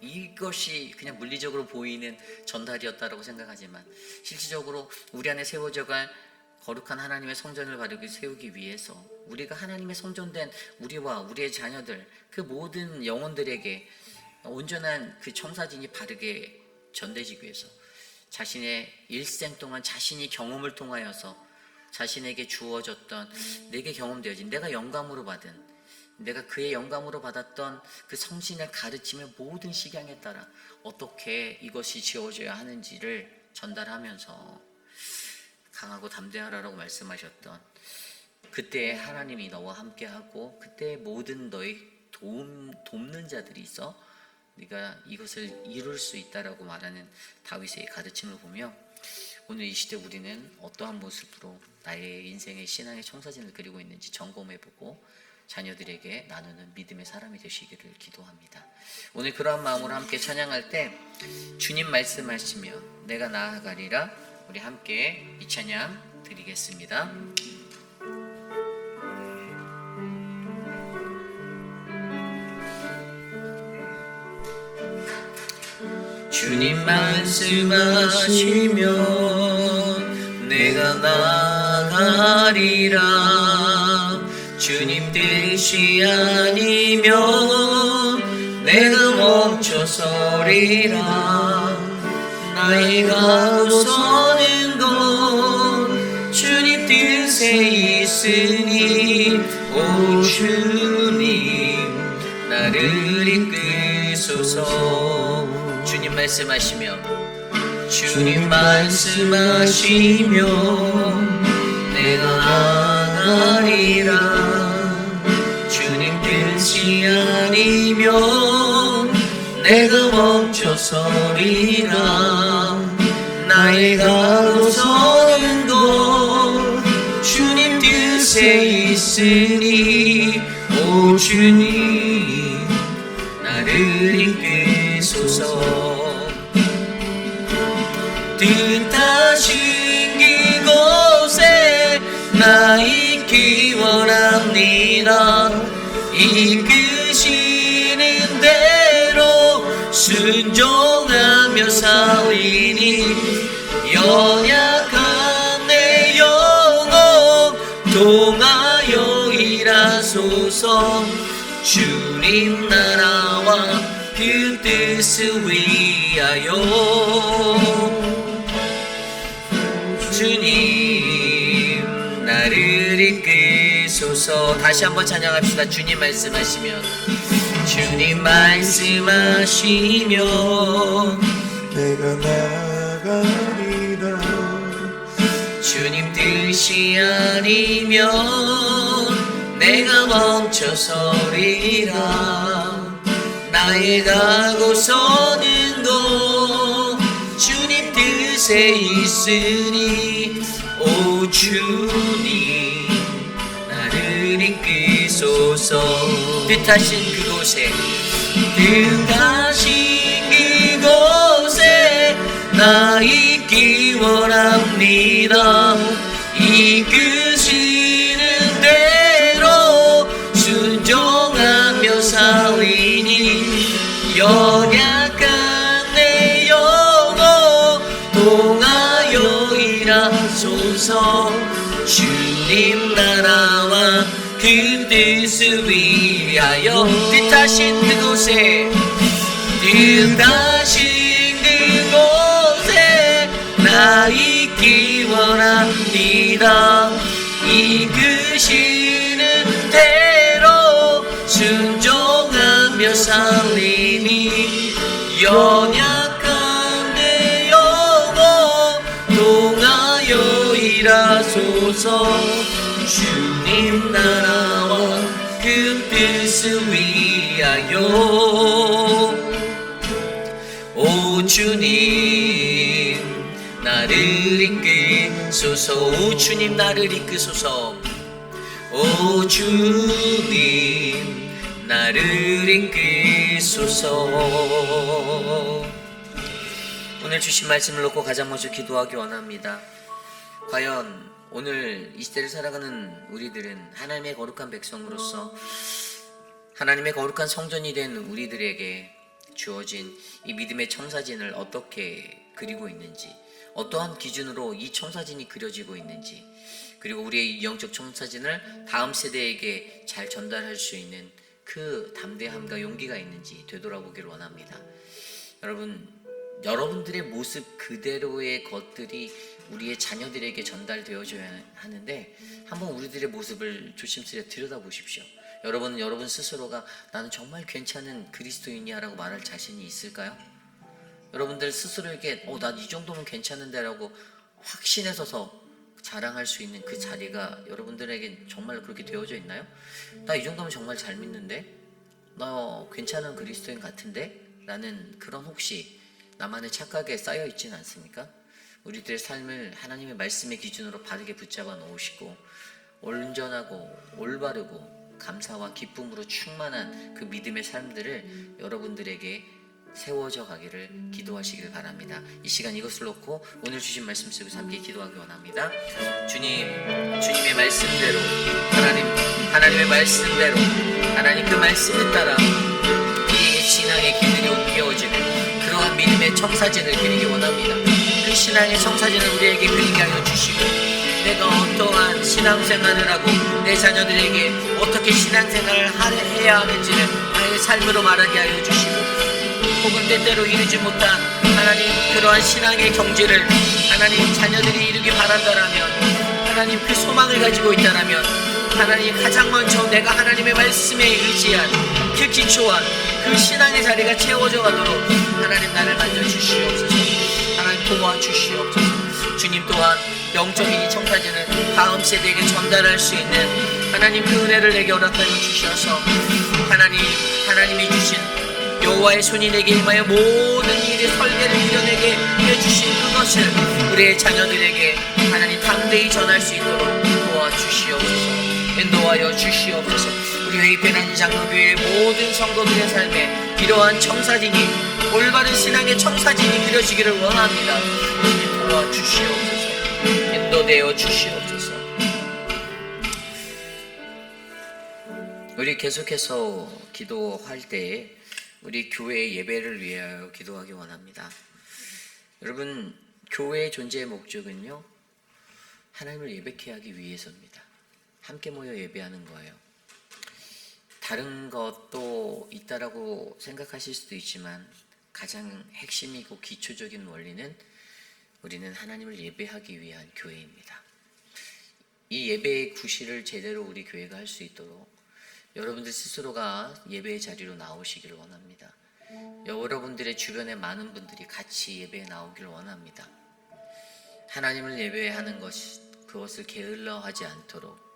이것이 그냥 물리적으로 보이는 전달이었다라고 생각하지만, 실질적으로 우리 안에 세워져갈 거룩한 하나님의 성전을 바르게 세우기 위해서, 우리가 하나님의 성전된 우리와 우리의 자녀들, 그 모든 영혼들에게 온전한 그 청사진이 바르게 전돼지기 위해서 자신의 일생 동안 자신이 경험을 통하여서 자신에게 주어졌던, 내게 경험되어진, 내가 영감으로 받은, 내가 그의 영감으로 받았던 그 성신의 가르침의 모든 식양에 따라 어떻게 이것이 지어져야 하는지를 전달하면서 강하고 담대하라고 말씀하셨던, 그때 하나님이 너와 함께하고 그때 모든 너의 돕는 자들이 있어 네가 이것을 이룰 수 있다라고 말하는 다윗의 가르침을 보며, 오늘 이 시대 우리는 어떠한 모습으로 나의 인생의 신앙의 청사진을 그리고 있는지 점검해보고 자녀들에게 나누는 믿음의 사람이 되시기를 기도합니다. 오늘 그러한 마음으로 함께 찬양할 때 주님 말씀하시며 내가 나아가리라, 우리 함께 이 찬양 드리겠습니다. 주님 말씀하시면 내가 나가리라. 주님 뜻이 아니면 내가 멈춰서리라. 나의 가고 서는 건 주님 뜻에 있으니 오 주님 나를 이끄소서. 주님 말씀하시면 내가 나가리라. 주님 뜻이 아니면 내가 멈춰서리라. 나의 가고 서는 것 주님 뜻에 있으니 오 주님 나를 이끄소서. 뜻하신 그곳에 나 있기 원합니다. 이끄시는 대로 순종하며 살리니 연약한 내 영혼 통하여 일하소서. 주님 나라와 그 뜻을 위하여 주님 나를 이끄소서. 다시 한번 찬양합시다. 주님 말씀하시면 내가 나가리라. 주님 뜻이 아니면 내가 멈춰서리라. 나의 가고 서는 곳 주님 뜻에 있으니 오 주님 나를 이끄소서. 뜻하신 그곳에 나 있기 원합니다. 이끄시는 대로 순종하며 살리니 연약한 내 영혼 통하여 일하소서. 주님 나라와 그 뜻을 위하여 뜻하신 그곳에 나 있기 원합니다. 이끄시는 대로 순종하며 살리니 연약한 내 영혼 통하여 일하소서. 주님 나라와 그 뜻을 위하여 오 주님 나를 이끄소서. 오 주님 나를 이끄소서. 오 주님 나를 이끄소서. 오늘 주신 말씀을 놓고 가장 먼저 기도하기 원합니다. 과연 오늘 이 시대를 살아가는 우리들은 하나님의 거룩한 백성으로서 하나님의 거룩한 성전이 된 우리들에게 주어진 이 믿음의 청사진을 어떻게 그리고 있는지, 어떠한 기준으로 이 청사진이 그려지고 있는지, 그리고 우리의 영적 청사진을 다음 세대에게 잘 전달할 수 있는 그 담대함과 용기가 있는지 되돌아보기를 원합니다. 여러분들의 모습 그대로의 것들이 우리의 자녀들에게 전달되어져야 하는데 한번 우리들의 모습을 조심스레 들여다보십시오. 여러분은 여러분 스스로가 나는 정말 괜찮은 그리스도인이야 라고 말할 자신이 있을까요? 여러분들 스스로에게 난 이 정도면 괜찮은데 라고 확신에 서서 자랑할 수 있는 그 자리가 여러분들에게 정말 그렇게 되어져 있나요? 나 이 정도면 정말 잘 믿는데? 나 괜찮은 그리스도인 같은데? 라는 그런 혹시 나만의 착각에 쌓여 있지는 않습니까? 우리들의 삶을 하나님의 말씀의 기준으로 바르게 붙잡아 놓으시고 온전하고 올바르고 감사와 기쁨으로 충만한 그 믿음의 삶들을 여러분들에게 세워져 가기를 기도하시길 바랍니다. 이 시간 이것을 놓고 오늘 주신 말씀 속에서 함께 기도하기 원합니다. 주님의 말씀대로 하나님의 말씀대로 하나님 그 말씀에 따라 우리의 신앙의 길들이 옮겨지는 그러한 믿음의 믿음의 청사진을 그리기 원합니다. 그 신앙의 청사진을 우리에게 그리게 하여 주시고, 내가 어떠한 신앙생활을 하고 내 자녀들에게 어떻게 신앙생활을 해야 하는지를 나의 삶으로 말하게 하여 주시고, 혹은 때때로 이루지 못한 하나님 그러한 신앙의 경지를 하나님 자녀들이 이루기 바란다라면, 하나님 그 소망을 가지고 있다라면, 하나님 가장 먼저 내가 하나님의 말씀에 의지한 그 기초한 그 신앙의 자리가 채워져 가도록 하나님 나를 만져주시옵소서. 하나님 도와주시옵소서. 주님 또한 영적인 이 청사진을 다음 세대에게 전달할 수 있는 하나님 그 은혜를 내게 허락하여 주셔서, 하나님이 주신 여호와의 손이 내게 임하여 모든 일의 설계를 이뤄내게 해주신 그것을 우리의 자녀들에게 하나님 담대히 전할 수 있도록 도와주시옵소서. 인도하여 주시옵소서. 우리 회의편한 장로교회의 모든 성도들의 삶에 이러한 청사진이, 올바른 신앙의 청사진이 그려지기를 원합니다. 도와주시옵소서. 인도되어 주시옵소서. 우리 계속해서 기도할 때에 우리 교회의 예배를 위하여 기도하기 원합니다. 여러분, 교회의 존재의 목적은요, 하나님을 예배케 하기 위해서입니다. 함께 모여 예배하는 거예요. 다른 것도 있다라고 생각하실 수도 있지만 가장 핵심이고 기초적인 원리는 우리는 하나님을 예배하기 위한 교회입니다. 이 예배의 구실을 제대로 우리 교회가 할 수 있도록 여러분들 스스로가 예배의 자리로 나오시기를 원합니다. 여러분들의 주변에 많은 분들이 같이 예배에 나오기를 원합니다. 하나님을 예배하는 그것을 게을러하지 않도록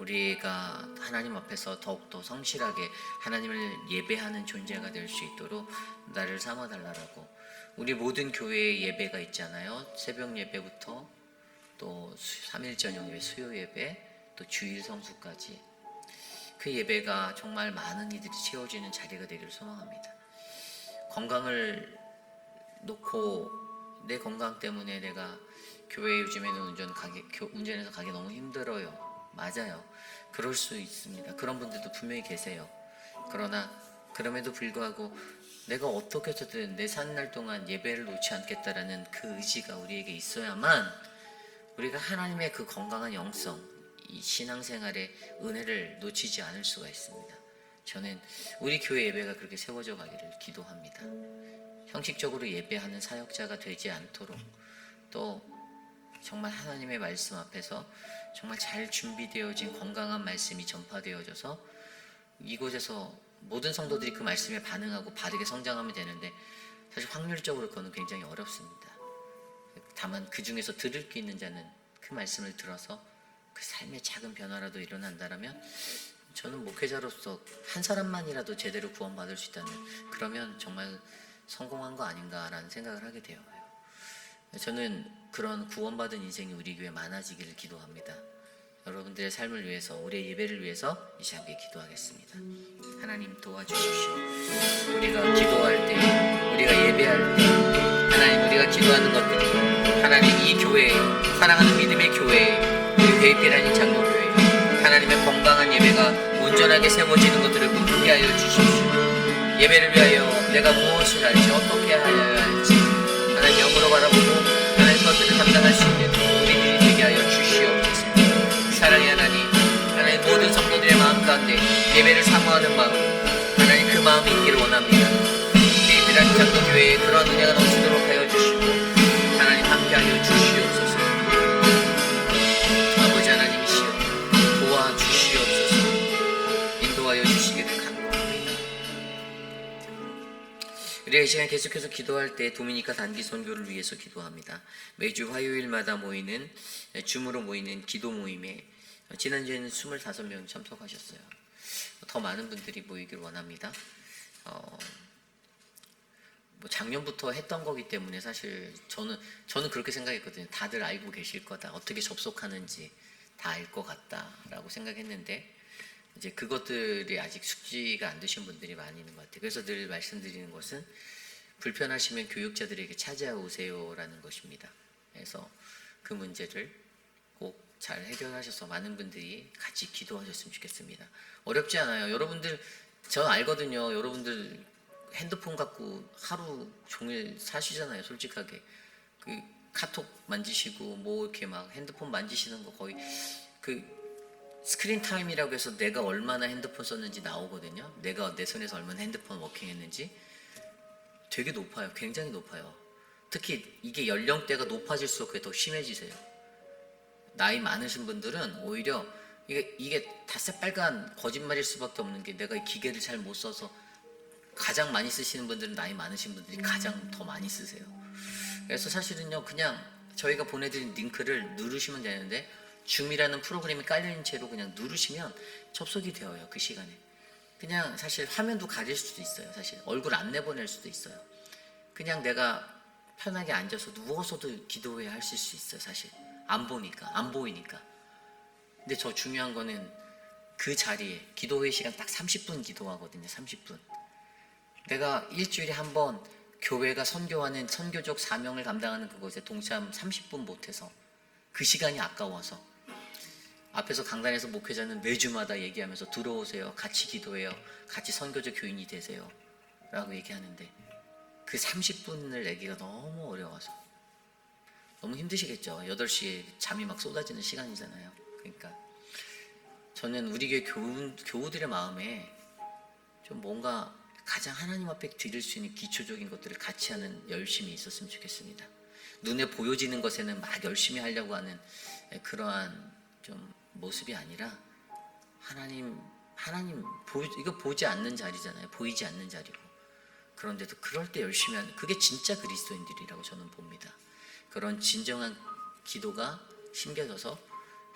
우리가 하나님 앞에서 더욱더 성실하게 하나님을 예배하는 존재가 될 수 있도록 나를 삼아달라고. 우리 모든 교회의 예배가 있잖아요. 새벽 예배부터 또 3일 저녁 예배, 수요 예배, 또 주일 성수까지 그 예배가 정말 많은 이들이 채워지는 자리가 되기를 소망합니다. 건강을 놓고 내 건강 때문에 내가 교회 요즘에는 운전해서 가기 너무 힘들어요. 맞아요. 그럴 수 있습니다. 그런 분들도 분명히 계세요. 그러나 그럼에도 불구하고 내가 어떻게 해서든 내 사는 날 동안 예배를 놓지 않겠다라는 그 의지가 우리에게 있어야만 우리가 하나님의 그 건강한 영성, 이 신앙생활의 은혜를 놓치지 않을 수가 있습니다. 저는 우리 교회 예배가 그렇게 세워져 가기를 기도합니다. 형식적으로 예배하는 사역자가 되지 않도록, 또 정말 하나님의 말씀 앞에서 정말 잘 준비되어진 건강한 말씀이 전파되어져서 이곳에서 모든 성도들이 그 말씀에 반응하고 바르게 성장하면 되는데, 사실 확률적으로 그거는 굉장히 어렵습니다. 다만 그 중에서 들을 게 있는 자는 그 말씀을 들어서 그 삶의 작은 변화라도 일어난다면 저는 목회자로서 한 사람만이라도 제대로 구원받을 수 있다면 그러면 정말 성공한 거 아닌가라는 생각을 하게 되어요. 저는 그런 구원받은 인생이 우리 교회에 많아지기를 기도합니다. 여러분들의 삶을 위해서, 우리의 예배를 위해서 이 시간에 기도하겠습니다. 하나님 도와주십시오. 우리가 기도할 때, 우리가 예배할 때, 하나님 우리가 기도하는 것들이 하나님 이 교회, 사랑하는 믿음의 교회, 우리 회의피라는 장로교회, 하나님의 건강한 예배가 온전하게 세워지는 것들을 꿈꾸게 하여 주십시오. 예배를 위하여 내가 무엇을 할지, 어떻게 하여야 할지 하나님 영으로 바라보고 하나님 것들을 감당할 수 있는 우리들이 되게 하여 주시옵소서. 사랑의 하나님 모든 성도들의 마음 가운데 예배를 사모하는 마음, 하나님 그 마음이 있기를 원합니다. 회의피라는 장로교회에 그런 은혜가 넘치도록 하여 주시고 하나님 함께하여 주시옵소서. 아버지 하나님이시여 도와주시옵소서. 인도하여 주시기를 간구합니다. 우리가 이 시간 계속해서 기도할 때 도미니카 단기 선교를 위해서 기도합니다. 매주 화요일마다 모이는, 줌으로 모이는 기도 모임에 지난주에는 25명 참석하셨어요. 더 많은 분들이 모이길 원합니다. 작년부터 했던 거기 때문에 사실 저는 그렇게 생각했거든요. 다들 알고 계실 거다. 어떻게 접속하는지 다 알 것 같다라고 생각했는데 이제 그것들이 아직 숙지가 안 되신 분들이 많이 있는 것 같아요. 그래서 늘 말씀드리는 것은 불편하시면 교육자들에게 찾아오세요라는 것입니다. 그래서 그 문제를 꼭 잘 해결하셔서 많은 분들이 같이 기도하셨으면 좋겠습니다. 어렵지 않아요. 여러분들 저 알거든요. 여러분들 핸드폰 갖고 하루 종일 사시잖아요. 솔직하게 그 카톡 만지시고 뭐 이렇게 막 핸드폰 만지시는 거 거의 그 스크린 타임이라고 해서 내가 얼마나 핸드폰 썼는지 나오거든요. 내가 내 손에서 얼마나 핸드폰 워킹했는지 되게 높아요. 굉장히 높아요. 특히 이게 연령대가 높아질수록 그게 더 심해지세요. 나이 많으신 분들은 오히려 이게 닷새빨간 거짓말일 수밖에 없는 게 내가 이 기계를 잘 못 써서 가장 많이 쓰시는 분들은 나이 많으신 분들이 가장 더 많이 쓰세요. 그래서 사실은요 그냥 저희가 보내드린 링크를 누르시면 되는데 줌이라는 프로그램이 깔려있는 채로 그냥 누르시면 접속이 되어요. 그 시간에 그냥 사실 화면도 가릴 수도 있어요. 사실 얼굴 안 내보낼 수도 있어요. 그냥 내가 편하게 앉아서 누워서도 기도회 하실 수 있어요. 사실 안 보이니까. 근데 저 중요한 거는 그 자리에 기도회 시간 딱 30분 기도하거든요. 30분. 내가 일주일에 한 번 교회가 선교하는 선교적 사명을 감당하는 그곳에 동참 30분 못해서 그 시간이 아까워서 앞에서 강단에서 목회자는 매주마다 얘기하면서 들어오세요. 같이 기도해요. 같이 선교적 교인이 되세요. 라고 얘기하는데 그 30분을 내기가 너무 어려워서 너무 힘드시겠죠. 8시에 잠이 막 쏟아지는 시간이잖아요. 그러니까 저는 우리 교회 교우들의 마음에 좀 뭔가 가장 하나님 앞에 드릴 수 있는 기초적인 것들을 같이 하는 열심이 있었으면 좋겠습니다. 눈에 보여지는 것에는 막 열심히 하려고 하는 그러한 좀 모습이 아니라 하나님 이거 보지 않는 자리잖아요. 보이지 않는 자리고. 그런데도 그럴 때 열심히 하는 그게 진짜 그리스도인들이라고 저는 봅니다. 그런 진정한 기도가 심겨져서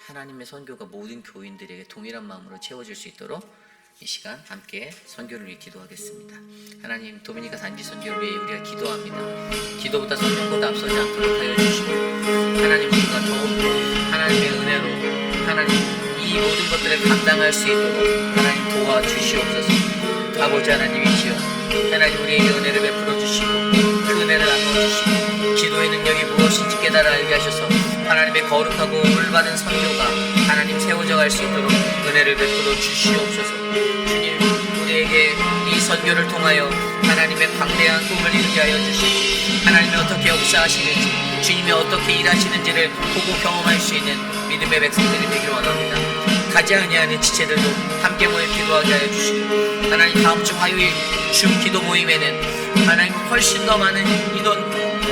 하나님의 선교가 모든 교인들에게 동일한 마음으로 채워질 수 있도록 이 시간 함께 선교를 위해 기도하겠습니다. 하나님, 도미니카 단지 선교를 위해 우리가 기도합니다. 기도보다 성령보다 앞서지 않도록 하여 주시고 하나님 우리가 더욱더 하나님의 은혜로 하나님 이 모든 것들을 감당할 수 있도록 하나님 도와주시옵소서. 아버지 하나님이시여, 하나님 우리에게 은혜를 베풀어 주시고 그 은혜를 나누어 주시고 기도의 능력이 무엇인지 깨달아 알게 하셔서 하나님의 거룩하고 올바른 선교가 하나님 세워져 갈 수 있도록 은혜를 베풀어 주시옵소서. 주님, 우리에게 이 선교를 통하여 하나님의 광대한 꿈을 이루게 하여 주시고 하나님이 어떻게 역사하시는지 주님이 어떻게 일하시는지를 보고 경험할 수 있는 믿음의 백성들이 되기를 원합니다. 가지 아니하는 지체들도 함께 모여 기도하게 하여 주시고 하나님 다음 주 화요일 줌 기도 모임에는 하나님 훨씬 더 많은 인원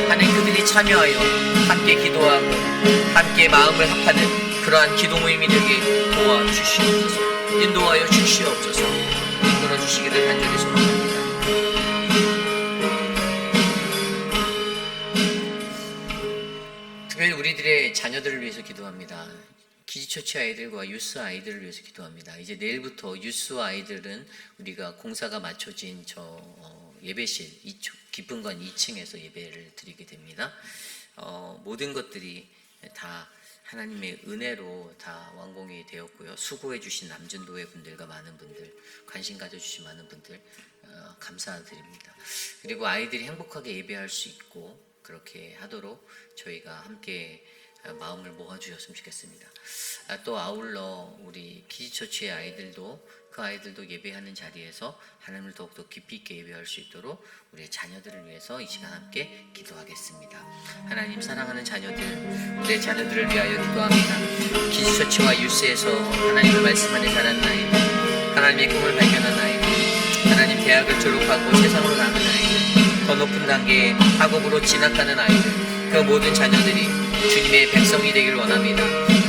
하나님 그들이 참여하여 함께 기도하고 함께 마음을 합하는 그러한 기도 모임이 되게 도와주시옵소서. 인도하여 주시옵소서. 이끌어 주시기를 간절히 소망합니다. 특별히 우리들의 자녀들을 위해서 기도합니다. 기지처치 아이들과 유스 아이들을 위해서 기도합니다. 이제 내일부터 유스 아이들은 우리가 공사가 맞춰진 예배실 기쁨관 2층에서 예배를 드리게 됩니다. 모든 것들이 다 하나님의 은혜로 다 완공이 되었고요. 수고해 주신 남준도회 분들과 많은 분들, 관심 가져주신 많은 분들 감사드립니다. 그리고 아이들이 행복하게 예배할 수 있고 그렇게 하도록 저희가 함께 마음을 모아주셨으면 좋겠습니다. 또 아울러 우리 기지처치의 아이들도 그 아이들도 예배하는 자리에서 하나님을 더욱더 깊이 있게 예배할 수 있도록 우리의 자녀들을 위해서 이 시간 함께 기도하겠습니다. 하나님 사랑하는 자녀들, 우리의 자녀들을 위하여 기도합니다. 기지처치와 유스에서 하나님의 말씀 안에 자란 아이들, 하나님의 꿈을 발견한 아이들, 하나님 대학을 졸업하고 세상으로 나가는 아이들, 더 높은 단계의 학업으로 진학하는 아이들, 그 모든 자녀들이 주님의 백성이 되기를 원합니다.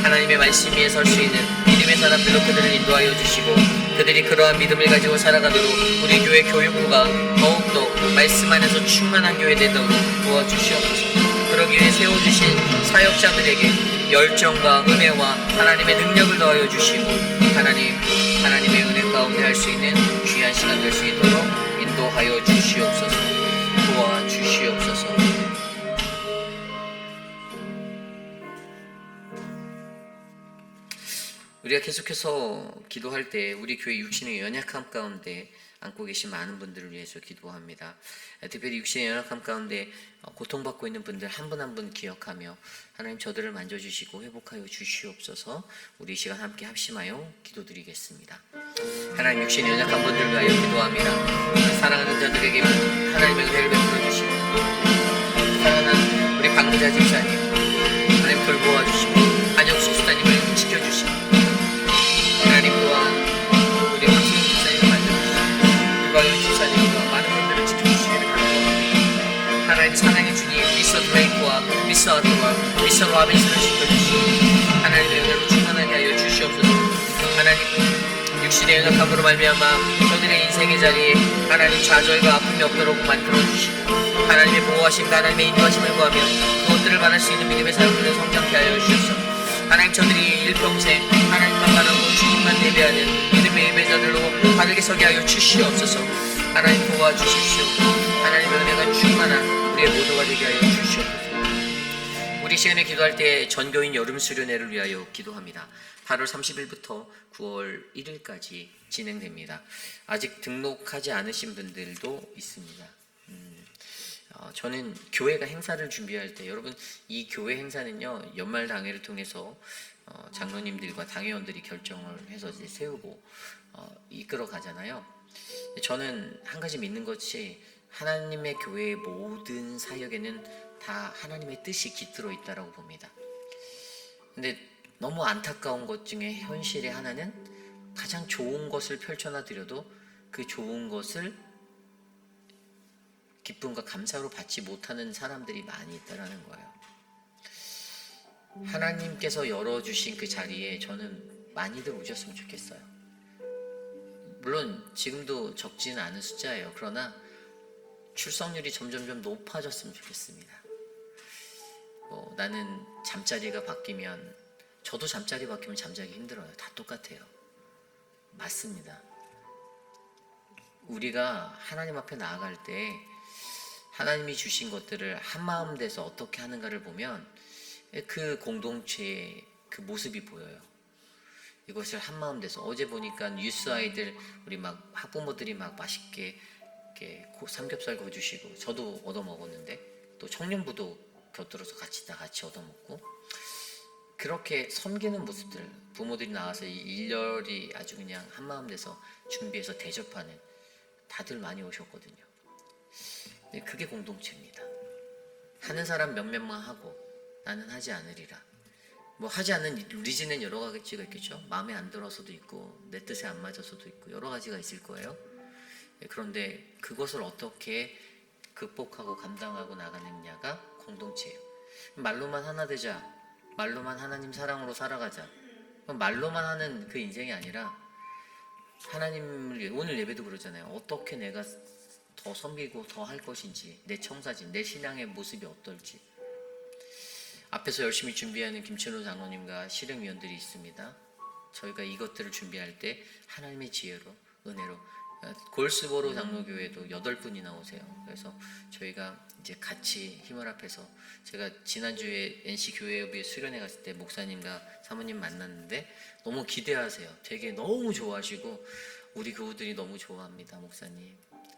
하나님의 말씀 위에 설 수 있는 믿음의 사람들로 그들을 인도하여 주시고 그들이 그러한 믿음을 가지고 살아가도록 우리 교회 교육부가 더욱더 말씀 안에서 충만한 교회 되도록 도와주시옵소서. 그러기 위해 세워주신 사역자들에게 열정과 은혜와 하나님의 능력을 더하여 주시고 하나님의 은혜 가운데 할 수 있는 귀한 시간 될 수 있도록 인도하여 주시옵소서. 도와주시옵소서. 우리가 계속해서 기도할 때 우리 교회 육신의 연약함 가운데 안고 계신 많은 분들을 위해서 기도합니다. 특별히 육신의 연약함 가운데 고통받고 있는 분들 한 분 한 분 기억하며 하나님 저들을 만져주시고 회복하여 주시옵소서. 우리 이 시간 함께 합심하여 기도드리겠습니다. 하나님 육신의 연약한 분들을 위하여 기도합니다. 사랑하는 자들에게 하나님의 은혜를 베풀어 주시고 사랑하는 우리 박무자 집사님 하나님 돌보아 주시고 한영수 집사님을 지켜주시고 하나님 또한 우리 박수영 집사님을 만져주시고 유광현 집사님과 많은 분들을 지켜주시기를 간구합니다. 하나님 사랑의 주님 미스터 드레이크와 미스터 아트와 미스터 로빈슨을 지켜주시고 하나님의 은혜로 충만하게 하여 주시옵소서. 하나님 육신의 연약함으로 말미암아 저들의 인생의 자리에 하나님 좌절과 아픔이 없도록 만들어주시고 하나님의 보호하심과 하나님의 인도하심을 구하며 그것들을 만날 수 있는 믿음의 사람들을 성장케 하여 주시옵소서. 하나님 저들이 일평생 하나님만 바라고 주님만 예배하는 믿음의 예배자들로 바르게 서게 하여 주시옵소서. 하나님 도와주십시오. 하나님의 은혜가 충만한 우리의 모두가 되게 하여 주시옵소서. 우리 시간에 기도할 때 전교인 여름 수련회를 위하여 기도합니다. 8월 30일부터 9월 1일까지 진행됩니다. 아직 등록하지 않으신 분들도 있습니다. 저는 교회가 행사를 준비할 때 여러분 이 교회 행사는요 연말 당회를 통해서 장로님들과 당회원들이 결정을 해서 이제 세우고 이끌어 가잖아요. 저는 한 가지 믿는 것이 하나님의 교회의 모든 사역에는 다 하나님의 뜻이 깃들어 있다라고 봅니다. 근데 너무 안타까운 것 중에 현실의 하나는 가장 좋은 것을 펼쳐놔 드려도 그 좋은 것을 기쁨과 감사로 받지 못하는 사람들이 많이 있다라는 거예요. 하나님께서 열어주신 그 자리에 저는 많이들 오셨으면 좋겠어요. 물론 지금도 적지는 않은 숫자예요. 그러나 출석률이 점점점 높아졌으면 좋겠습니다. 나는 잠자리가 바뀌면 저도 잠자리 바뀌면 잠자기 힘들어요. 다 똑같아요. 맞습니다. 우리가 하나님 앞에 나아갈 때 하나님이 주신 것들을 한마음 돼서 어떻게 하는가를 보면 그 공동체의 그 모습이 보여요. 이것을 한마음 돼서 어제 보니까 뉴스 아이들 우리 막 학부모들이 막 맛있게 이렇게 삼겹살 구워주시고 저도 얻어 먹었는데 또 청년부도 곁들여서 다 같이 얻어 먹고 그렇게 섬기는 모습들 부모들이 나와서 일렬이 아주 그냥 한마음 돼서 준비해서 대접하는 다들 많이 오셨거든요. 그게 공동체입니다. 하는 사람 몇몇만 하고 나는 하지 않으리라. 하지 않는 리즈는 여러 가지가 있겠죠. 마음에 안 들어서도 있고 내 뜻에 안 맞아서도 있고 여러 가지가 있을 거예요. 그런데 그것을 어떻게 극복하고 감당하고 나가느냐가 공동체예요. 말로만 하나 되자, 말로만 하나님 사랑으로 살아가자, 말로만 하는 그 인생이 아니라 하나님을 위해 오늘 예배도 그러잖아요. 어떻게 내가 더 섬기고 더 할 것인지, 내 청사진, 내 신앙의 모습이 어떨지. 앞에서 열심히 준비하는 김천호 장로님과 실행위원들이 있습니다. 저희가 이것들을 준비할 때 하나님의 지혜로, 은혜로 골스보로 장로교회도 8분이나 오세요. 그래서 저희가 이제 같이 힘을 합해서 제가 지난주에 NC교회협의 수련회 갔을 때 목사님과 사모님 만났는데 너무 기대하세요. 되게 너무 좋아하시고 우리 교우들이 너무 좋아합니다. 목사님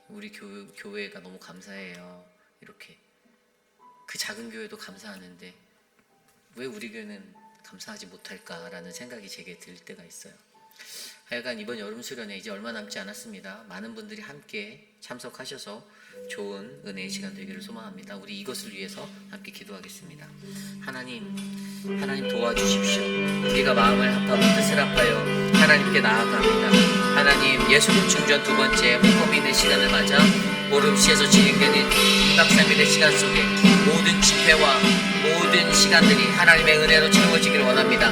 우리 교회가 너무 감사해요. 이렇게 그 작은 교회도 감사하는데 왜 우리 교회는 감사하지 못할까라는 생각이 제게 들 때가 있어요. 하여간 이번 여름 수련회 이제 얼마 남지 않았습니다. 많은 분들이 함께 참석하셔서 좋은 은혜의 시간 되기를 소망합니다. 우리 이것을 위해서 함께 기도하겠습니다. 하나님 도와주십시오. 우리가 마음을 합하고 뜻을 합하여 하나님께 나아갑니다. 하나님 예수님 중전 2번째 홈커밍의 시간을 맞아 모름시에서 진행되는 2박 3일의 시간 속에 모든 집회와 모든 시간들이 하나님의 은혜로 채워지기를 원합니다.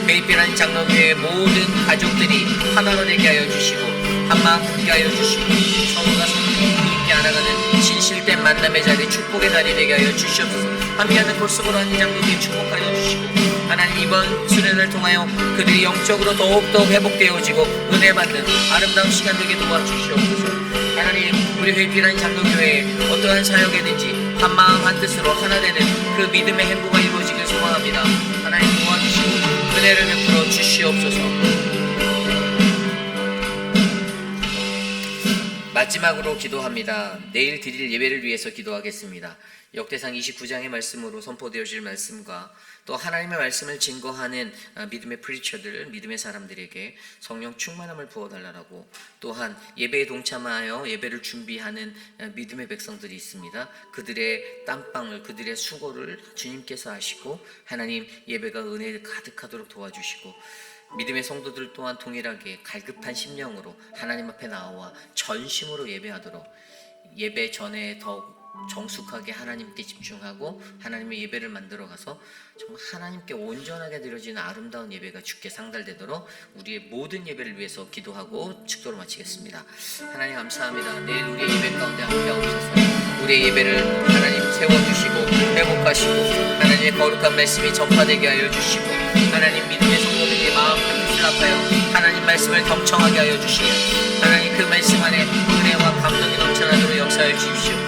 베이피라는 장로교회의 모든 가족들이 하나로 되게 하여 주시고 한마음 붙게 하여 주시고 서로가 서로를 함께 알아가는 진실된 만남의 자리, 축복의 자리 되게 하여 주시옵소서. 함께하는 골수보로 한 장로교회 축복하여 주시고 하나님 이번 수련을 통하여 그들이 영적으로 더욱더 회복되어지고 은혜 받는 아름다운 시간 되게 도와주시옵소서. 하나님 우리 베이피라는 장로교회에 어떠한 사역이든지 한마음 한뜻으로 하나 되는 그 믿음의 행보가 이루어지길 소망합니다. 하나님 도와주시고 은혜를 베풀어 주시옵소서. 주시옵소서. 마지막으로 기도합니다. 내일 드릴 예배를 위해서 기도하겠습니다. 역대상 29장의 말씀으로 선포되어질 말씀과 또 하나님의 말씀을 증거하는 믿음의 프리처들, 믿음의 사람들에게 성령 충만함을 부어달라고, 또한 예배에 동참하여 예배를 준비하는 믿음의 백성들이 있습니다. 그들의 땀방울, 그들의 수고를 주님께서 하시고 하나님 예배가 은혜 가득하도록 도와주시고, 믿음의 성도들 또한 동일하게 갈급한 심령으로 하나님 앞에 나와 전심으로 예배하도록, 예배 전에 더욱 정숙하게 하나님께 집중하고 하나님의 예배를 만들어가서 정말 하나님께 온전하게 드려지는 아름다운 예배가 주께 상달되도록 우리의 모든 예배를 위해서 기도하고 축도로 마치겠습니다. 하나님 감사합니다. 내일 우리의 예배 가운데 함께하옵소서. 우리의 예배를 하나님 세워주시고 회복하시고 하나님의 거룩한 말씀이 전파되게 하여 주시고, 하나님 믿음의 성도들의 마음과 뜻을 합하여 하나님 말씀을 경청하게 하여 주시며, 하나님 그 말씀 안에 은혜와 감동이 넘쳐나도록 역사하여 주십시오.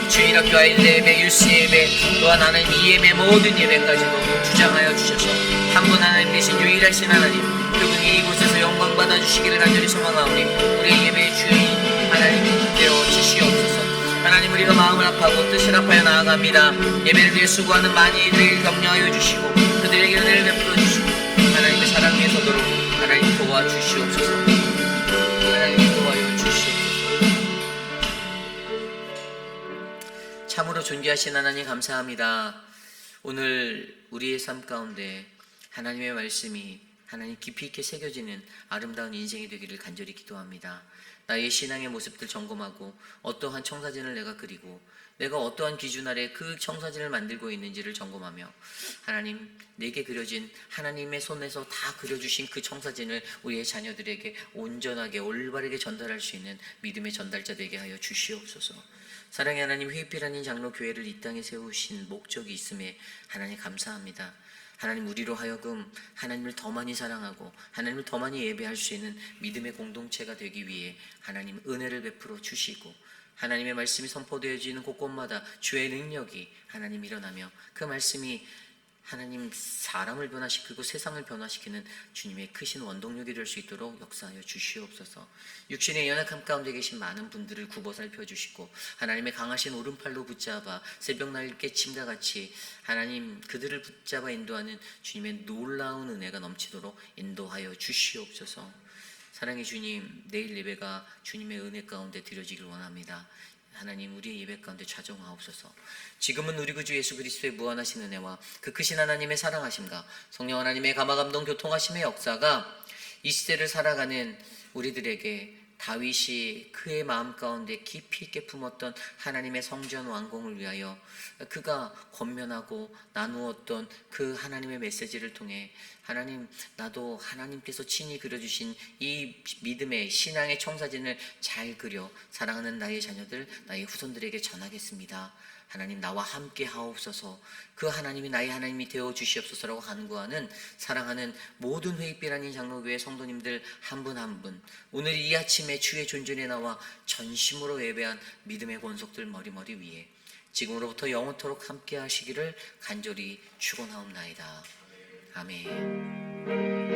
주일학교와 일례예배, 율시예배, 또한 하나님 이 예배 모든 예배까지도 주장하여 주셔서 한 분 하나님 되신 유일하신 하나님, 그분이 이곳에서 영광 받아주시기를 간절히 소망하오니 우리의 예배의 주인 하나님 되어 주시옵소서. 하나님 우리가 마음을 합하고 뜻을 합하여 나아갑니다. 예배를 위해 수고하는 많은 이들을 격려하여 주시고 그들에게 은혜를 베풀어 주시고 하나님의 사랑 위에 서도록 하나님 도와주시옵소서. 하나님 도와여 주시옵소서. 참으로 존귀하신 하나님 감사합니다. 오늘 우리의 삶 가운데 하나님의 말씀이 하나님 깊이 있게 새겨지는 아름다운 인생이 되기를 간절히 기도합니다. 나의 신앙의 모습들 점검하고 어떠한 청사진을 내가 그리고 내가 어떠한 기준 아래 그 청사진을 만들고 있는지를 점검하며 하나님 내게 그려진 하나님의 손에서 다 그려주신 그 청사진을 우리의 자녀들에게 온전하게 올바르게 전달할 수 있는 믿음의 전달자 되게 하여 주시옵소서. 사랑의 하나님, 회의필 아닌 장로 교회를 이 땅에 세우신 목적이 있음에 하나님 감사합니다. 하나님 우리로 하여금 하나님을 더 많이 사랑하고 하나님을 더 많이 예배할 수 있는 믿음의 공동체가 되기 위해 하나님 은혜를 베풀어 주시고, 하나님의 말씀이 선포되어지는 곳곳마다 주의 능력이 하나님 일어나며 그 말씀이 하나님 사람을 변화시키고 세상을 변화시키는 주님의 크신 원동력이 될 수 있도록 역사하여 주시옵소서. 육신의 연약함 가운데 계신 많은 분들을 굽어 살펴주시고 하나님의 강하신 오른팔로 붙잡아 새벽날 깨침과 같이 하나님 그들을 붙잡아 인도하는 주님의 놀라운 은혜가 넘치도록 인도하여 주시옵소서. 사랑의 주님, 내일 예배가 주님의 은혜 가운데 드려지길 원합니다. 하나님 우리의 예배 가운데 좌정하옵소서. 지금은 우리 구주 예수 그리스도의 무한하신 은혜와 그 크신 하나님의 사랑하심과 성령 하나님의 감화감동 교통하심의 역사가 이 시대를 살아가는 우리들에게 다윗이 그의 마음 가운데 깊이 있게 품었던 하나님의 성전 완공을 위하여 그가 권면하고 나누었던 그 하나님의 메시지를 통해 하나님 나도 하나님께서 친히 그려주신 이 믿음의 신앙의 청사진을 잘 그려 사랑하는 나의 자녀들, 나의 후손들에게 전하겠습니다. 하나님 나와 함께 하옵소서. 그 하나님이 나의 하나님이 되어 주시옵소서라고 간구하는 사랑하는 모든 회의필 아닌 장로교회 성도님들 한 분 한 분, 오늘 이 아침에 주의 존전에 나와 전심으로 예배한 믿음의 권속들 머리머리 위에 지금으로부터 영원토록 함께 하시기를 간절히 축원하옵나이다. 아멘.